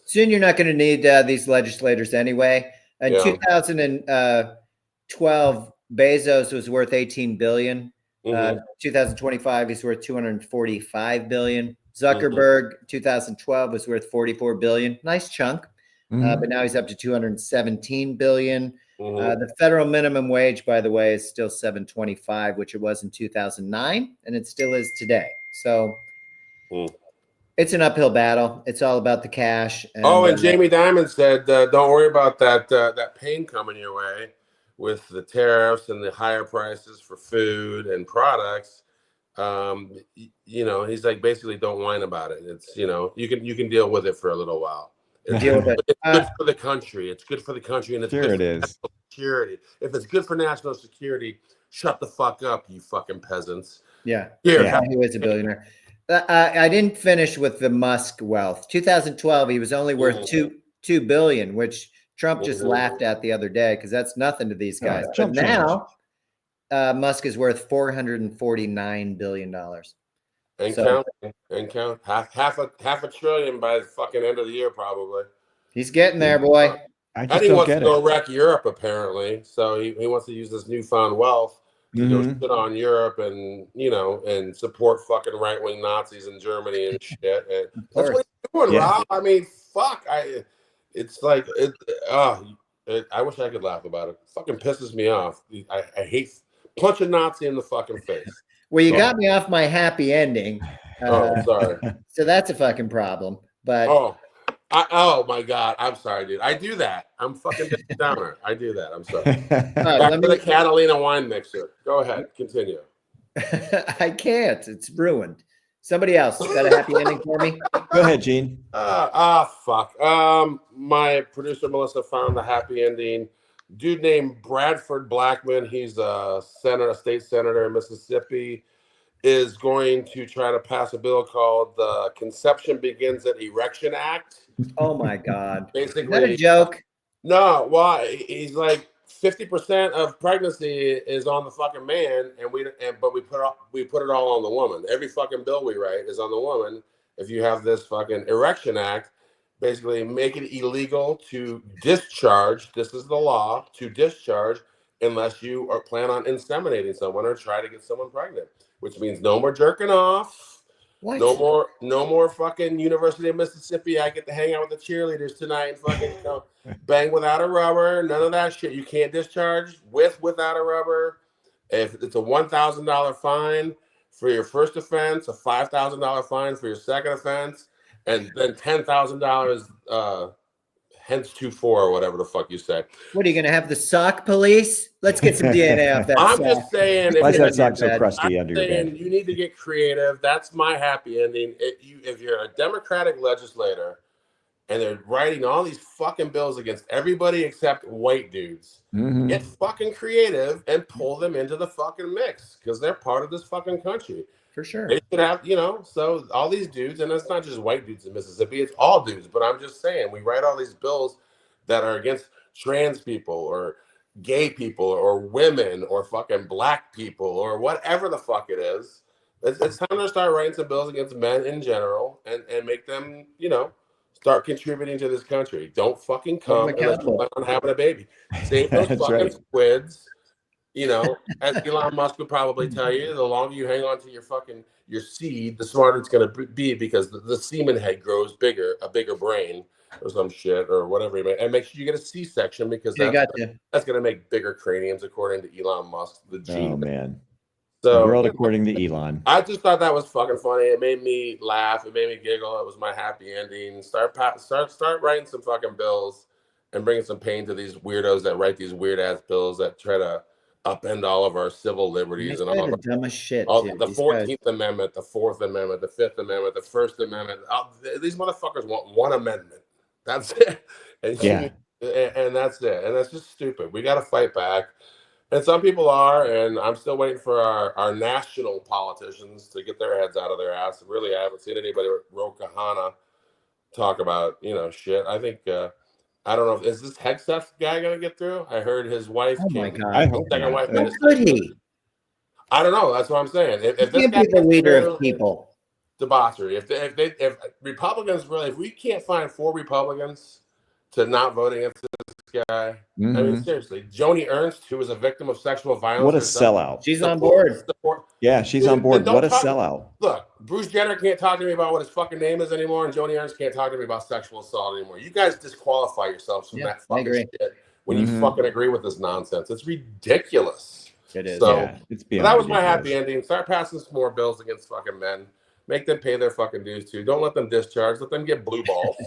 Soon you're not going to need these legislators anyway. In 2012, Bezos was worth $18 billion. 2025, he's worth $245 billion. Zuckerberg, 2012, was worth $44 billion. Nice chunk. But now he's up to $217 billion. The federal minimum wage, by the way, is still $7.25, which it was in 2009, and it still is today. So it's an uphill battle. It's all about the cash. And Jamie Dimon said, "Don't worry about that pain coming your way with the tariffs and the higher prices for food and products." He's like, basically, don't whine about it. It's you can deal with it for a little while. It's good for the country. It's good for the country, and it's good for national security. If it's good for national security, shut the fuck up, you fucking peasants. Yeah, he was a billionaire. I didn't finish with the Musk wealth. 2012, he was only worth $2 billion, which Trump just laughed at the other day because that's nothing to these guys. But chump change. now Musk is worth $449 billion. And So- count half a trillion by the fucking end of the year, probably. He's getting there, boy. I And just he don't wants get to go it. wreck Europe, apparently. So he wants to use this newfound wealth to go shit on Europe and, you know, and support fucking right-wing Nazis in Germany and shit. And that's what he's doing, Yeah. Rob. I mean, fuck. It's like, I wish I could laugh about it. Fucking pisses me off. I hate punch a Nazi in the fucking face. Well, you got me off my happy ending. Sorry. So that's a fucking problem. But Oh my God. I'm sorry, dude. I do that. I'm fucking downer. I do that. I'm sorry. right, Back to the Catalina wine mixer. Go ahead. Continue. I can't. It's ruined. Somebody else got a happy ending for me? Go ahead, Gene. Fuck. My producer Melissa found the happy ending. Dude named Bradford Blackman. He's a state senator in Mississippi. Is going to try to pass a bill called the Conception Begins at Erection Act. Oh my God. Basically, Is that a joke? No, why? He's like 50% of pregnancy is on the fucking man, but we put it all on the woman. Every fucking bill we write is on the woman. If you have this fucking Erection Act, basically make it illegal to discharge. This is the law, to discharge unless you plan on inseminating someone or try to get someone pregnant. Which means no more jerking off. What? No more fucking University of Mississippi. I get to hang out with the cheerleaders tonight and fucking bang without a rubber. None of that shit. You can't discharge without a rubber. If it's a $1,000 fine for your first offense, a $5,000 fine for your second offense, and then $10,000 hence 2-4 or whatever the fuck you say. What are you gonna have, the sock police? Let's get some DNA off that. I'm sock. just saying. Why is If that sock so crusty I'm under your saying bed? you need to get creative. That's my happy ending. If you're a Democratic legislator and they're writing all these fucking bills against everybody except white dudes, get fucking creative and pull them into the fucking mix because they're part of this fucking country. For sure. They should have, so all these dudes, and it's not just white dudes in Mississippi, it's all dudes. But I'm just saying, we write all these bills that are against trans people or gay people or women or fucking black people or whatever the fuck it is. It's time to start writing some bills against men in general and make them, start contributing to this country. Don't fucking come unless you plan on having a baby. Save those fucking squids. As Elon Musk would probably tell you, the longer you hang on to your seed, the smarter it's going to be because the semen head grows bigger, a bigger brain or some shit or whatever. And make sure you get a C-section because that's going to make bigger craniums according to Elon Musk, the gene. Oh, man. So, the world according to Elon. I just thought that was fucking funny. It made me laugh. It made me giggle. It was my happy ending. Start writing some fucking bills and bringing some pain to these weirdos that write these weird-ass bills that try to upend all of our civil liberties and all the dumbest shit. the 14th Amendment, the 4th Amendment, the 5th Amendment, the First Amendment. These motherfuckers want one amendment. That's it. And that's it. And that's just stupid. We got to fight back. And some people are, and I'm still waiting for our national politicians to get their heads out of their ass. Really, I haven't seen anybody with Ro talk about, shit. I think I don't know. Is this Hegseth guy going to get through? I heard his wife. Oh my God. I hope second not. wife. How could he? I don't know. That's what I'm saying. If He this can't guy be the gets leader through, of people. debauchery. If Republicans really, if we can't find 4 Republicans to not vote against this guy, I mean, seriously, Joni Ernst, who was a victim of sexual violence. What a sellout. She's on board. Yeah, she's on board. What a sellout. Look, Bruce Jenner can't talk to me about what his fucking name is anymore, and Joni Ernst can't talk to me about sexual assault anymore. You guys disqualify yourselves from that fucking shit when you fucking agree with this nonsense. It's ridiculous. It is. So, Yeah, it's beyond that was my ridiculous. happy ending. Start passing some more bills against fucking men. Make them pay their fucking dues too. Don't let them discharge. Let them get blue balls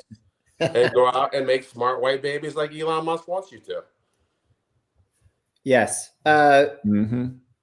and go out and make smart white babies like Elon Musk wants you to. Yes.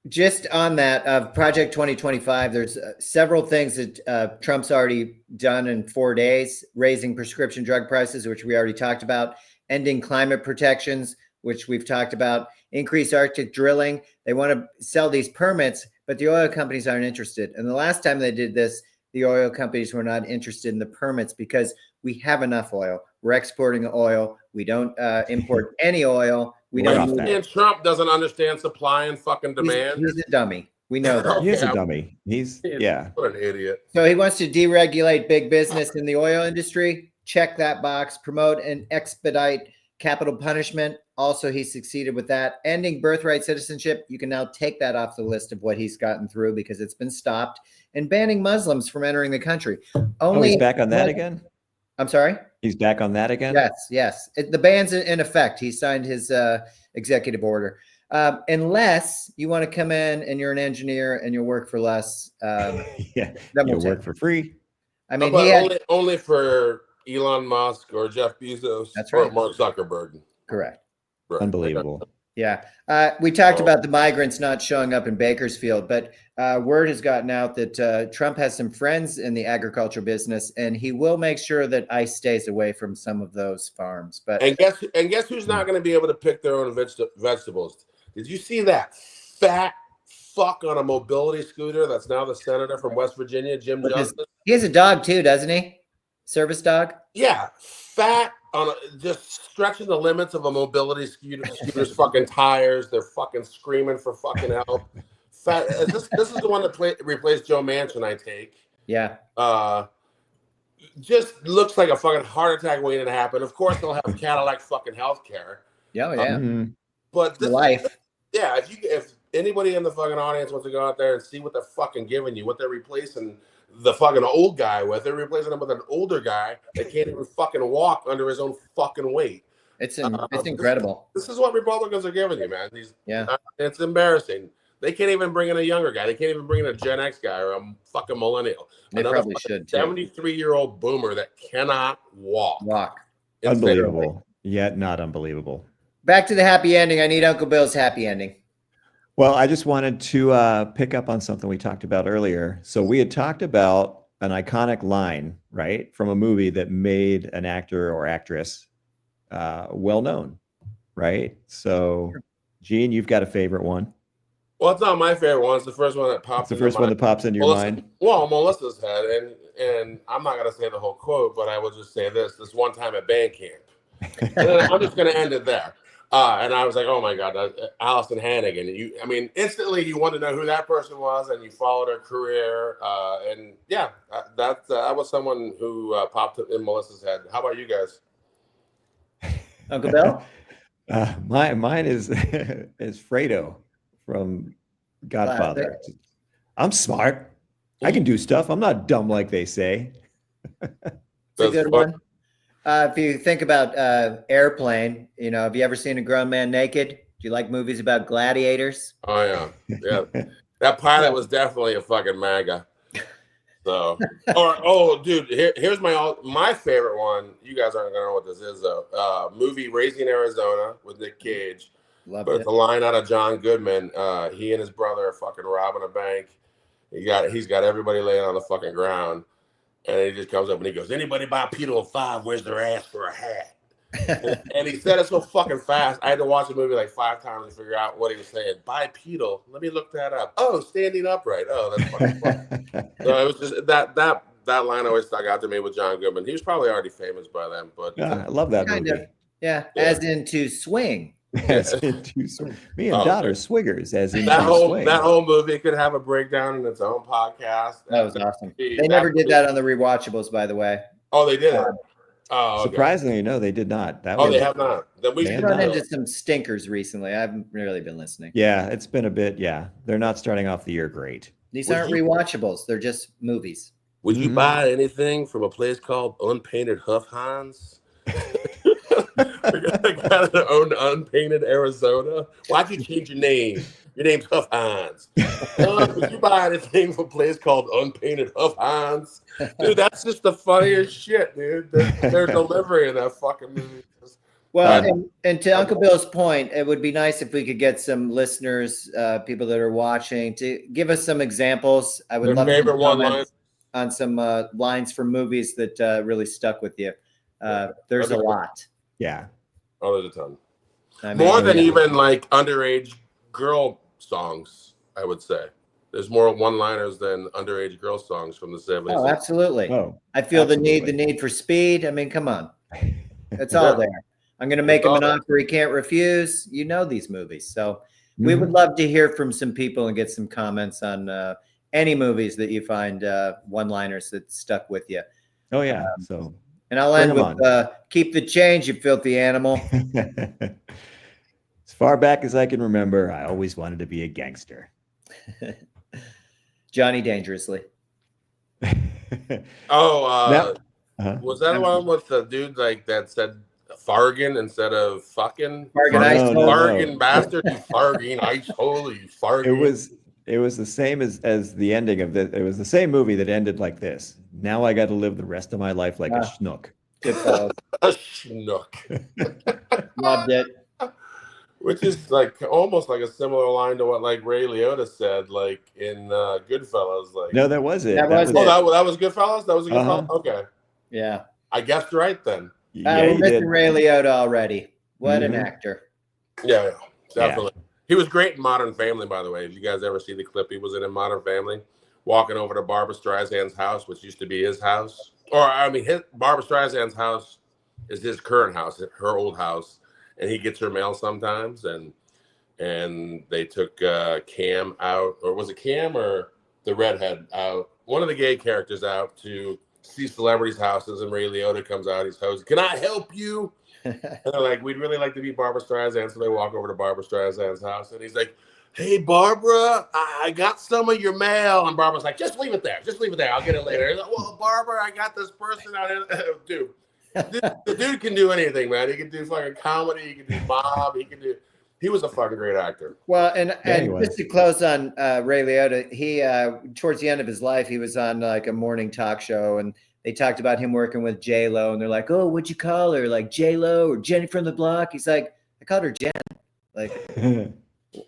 Just on that of Project 2025, there's several things that Trump's already done in 4 days, raising prescription drug prices, which we already talked about, ending climate protections, which we've talked about, increase Arctic drilling. They want to sell these permits, but the oil companies aren't interested. And the last time they did this, the oil companies were not interested in the permits because we have enough oil. We're exporting oil. We don't import any oil. We We're don't. off move- that. And Trump doesn't understand supply and fucking demand. He's a dummy. We know that. He is a Okay, dummy. Yeah. What an idiot. So he wants to deregulate big business in the oil industry. Check that box. Promote and expedite capital punishment. Also, he succeeded with that. Ending birthright citizenship. You can now take that off the list of what he's gotten through because it's been stopped. And banning Muslims from entering the country. Oh, he's back on that again? I'm sorry? He's back on that again? Yes. The ban's in effect. He signed his executive order. Unless you want to come in and you're an engineer and you'll work for less. Yeah, then you'll we'll work take for free. I mean, but only for Elon Musk or Jeff Bezos That's or right. Mark Zuckerberg. correct. Right. Unbelievable. Yeah. We talked about the migrants not showing up in Bakersfield, but word has gotten out that Trump has some friends in the agriculture business, and he will make sure that ICE stays away from some of those farms. But And guess who's not going to be able to pick their own vegetables? Did you see that fat fuck on a mobility scooter that's now the senator from West Virginia, Jim Justice? he has a dog too, doesn't he? Service dog? Yeah, fat on just stretching the limits of a mobility scooter's fucking tires. They're fucking screaming for fucking help. Fat. This is the one that replaced Joe Manchin, I take. Yeah. Just looks like a fucking heart attack waiting to happen. Of course, they'll have Cadillac fucking healthcare. Yeah. Yeah. Mhm. But this Life. Yeah, if anybody in the fucking audience wants to go out there and see what they're fucking giving you, what they're replacing the fucking old guy with, they're replacing him with an older guy that can't even fucking walk under his own fucking weight. It's incredible. This is what Republicans are giving you, man. Yeah. It's embarrassing. They can't even bring in a younger guy. They can't even bring in a Gen X guy or a fucking millennial. They probably should too. 73-year-old boomer that cannot walk. It's Unbelievable. Yet not unbelievable. Back to the happy ending. I need Uncle Bill's happy ending. Well, I just wanted to pick up on something we talked about earlier. So we had talked about an iconic line, right, from a movie that made an actor or actress well known, right? So, Gene, you've got a favorite one. Well, it's not my favorite one. It's the first one that pops. It's the first one that pops into your mind. Well, Melissa's head, and I'm not gonna say the whole quote, but I will just say this one time at band camp, and then I'm just gonna end it there. And I was like, oh my God, Allison Hannigan. Instantly you wanted to know who that person was, and you followed her career. And yeah, that was someone who popped in Melissa's head. How about you guys? Uncle Bill? Mine is Fredo from Godfather. I'm smart. I can do stuff. I'm not dumb like they say. It's a good one. If you think about Airplane, have you ever seen a grown man naked? Do you like movies about gladiators? Oh yeah. That pilot was definitely a fucking MAGA. So, dude, here's my favorite one. You guys aren't gonna know what this is though. Movie Raising Arizona with Nick Cage. Loved But it. it's a line out of John Goodman. He and his brother are fucking robbing a bank. He's got everybody laying on the fucking ground. And he just comes up and he goes, anybody buy Peter 5, where's their ass for a hat? and he said it so fucking fast. I had to watch the movie like 5 times to figure out what he was saying. Bipedal. Let me look that up. Oh, standing upright. Oh, that's fucking fun. So it was just that line always stuck out to me with John Goodman. He was probably already famous by then, but Yeah, I love that Kind movie. of. Yeah. As in to swing. As in me and Dot are swingers. As in that to swing. whole movie could have a breakdown in its own podcast. That was awesome. They never did that on the rewatchables, by the way. Oh, they did. Oh, okay. Surprisingly, no, they did not. They have not. Then we Man, should Run no. into some stinkers recently. I haven't really been listening. Yeah, it's been a bit. Yeah, they're not starting off the year great. These Would aren't you- rewatchables. They're just movies. Would you Mhm. buy anything from a place called Unpainted Huff Hans? I got to own Unpainted Arizona. Why'd you change your name? Your name's Huff Hans. Would you buy anything from a place called Unpainted Huff Hans? Dude, that's just the funniest shit, dude. Their delivery in that fucking movie. Well, and to Uncle Bill's point, it would be nice if we could get some listeners, people that are watching, to give us some examples. I would Their love favorite to one comment line. on some lines from movies that really stuck with you. There's a lot. Yeah. Oh, there's a ton. I mean, More than yeah. even like underage girl songs, I would say. There's more one-liners than underage girl songs from the 70s. Oh, absolutely. Oh, I feel the absolutely. need for speed. I mean, come on. It's all Yeah. there. I'm going to make him an All right. offer he can't refuse. You know these movies. So we would Mhm. love to hear from some people and get some comments on any movies that you find one-liners that stuck with you. Oh yeah. So And I'll Bring end 'em with keep the change, you filthy animal. as far back as I can remember, I always wanted to be a gangster. Johnny Dangerously. Oh, Uh-huh. was that the one with the dude like that said fargan instead of fucking? Fargan ice No, hole. no, Fargan bastard, you fargan ice hole, you fargan. It was the same as the ending of it was the same movie that ended like this. Now I got to live the rest of my life like a schnook. Goodfellas. A schnook. Loved it. Which is like almost like a similar line to what like Ray Liotta said, like in Goodfellas. Like, No, that was it. That was it. oh, that was Goodfellas. That was a Goodfellas. Uh-huh. Okay, Yeah. I guessed right then. Yeah, We're you did. missing Ray Liotta already. What an Mhm. actor. Yeah, definitely. He was great in Modern Family, by the way. If you guys ever see the clip he was in Modern Family, walking over to Barbara Streisand's house, which used to be his house, or I mean, Barbara Streisand's house is his current house, her old house, and he gets her mail sometimes, and they took Cam out, or was it Cam or the redhead out? One of the gay characters out to see celebrities' houses, and Ray Liotta comes out. He's hosting. Can I help you? And they're like, we'd really like to meet Barbara Streisand. So they walk over to Barbara Streisand's house, and he's like, hey, Barbara, I got some of your mail. And Barbara's like, just leave it there. Just leave it there. I'll get it later. He's like, well, Barbara, I got this person out here. Dude, the dude can do anything, man. He can do fucking comedy. He can do mob. He was a fucking great actor. Well, and Anyway. just to close on Ray Liotta, he towards the end of his life, he was on like a morning talk show, and they talked about him working with J-Lo, and they're like, "Oh, what'd you call her? Like J-Lo or Jenny from the Block?" He's like, "I called her Jen." Like,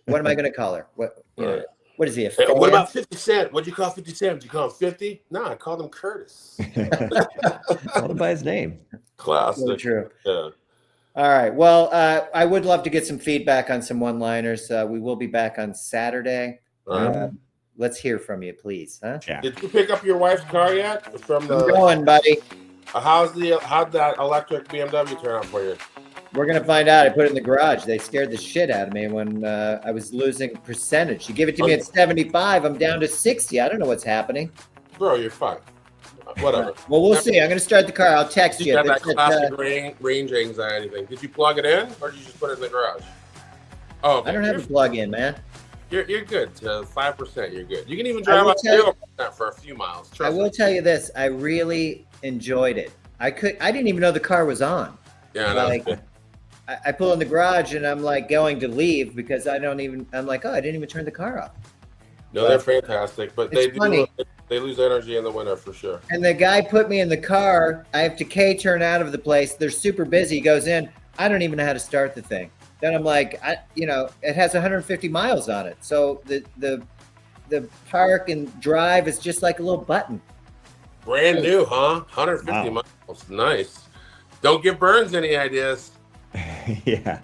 what am I going to call her? What? You know, what is he? Hey, what about 50 Cent? What'd you call 50 Cent? Did you call him 50? No, I called him Curtis. Called him by his name. Classic. So true. Yeah. All right. Well, I would love to get some feedback on some one-liners. We will be back on Saturday. Let's hear from you, please. Huh? Yeah. Did you pick up your wife's car yet? From I'm the going, buddy. how'd that electric BMW turn out for you? We're gonna find out. I put it in the garage. They scared the shit out of me when I was losing percentage. You give it to me at 75. I'm down to 60. I don't know what's happening. Bro, you're fine. Whatever. Well, we'll see. I'm gonna start the car. I'll text You you. got If that it's classic at, range anxiety thing. Did you plug it in, or did you just put it in the garage? Oh, okay. I don't have a plug-in, man. You're good. 5%. You're good. You can even I drive will up tell you- 0% for a few miles. I Trust will me. tell you this. I really enjoyed it. I didn't even know the car was on. Yeah, no, Like, I pull in the garage and I'm like going to leave because I'm like, oh, I didn't even turn the car off. no, they're fantastic, but It's funny. They lose energy in the winter for sure. And the guy put me in the car. I have to K-turn out of the place. They're super busy. He goes in. I don't even know how to start the thing. Then I'm like, it has 150 miles on it. So the park and drive is just like a little button. Brand new, huh? 150 Wow. miles. Nice. Don't give Burns any ideas. Yeah.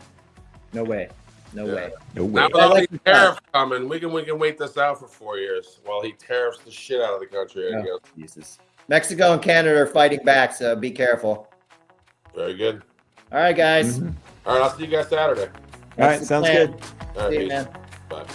No way. No Yeah. way. No way. Now with I all like these the tariffs coming, we can wait this out for 4 years while he tariffs the shit out of the country. I Oh, guess. Jesus. Mexico and Canada are fighting back, so be careful. Very good. All right, guys. Mhm. All right, I'll see you guys Saturday. All right, That's the sounds plan. good. All right, See you, peace. man. Bye.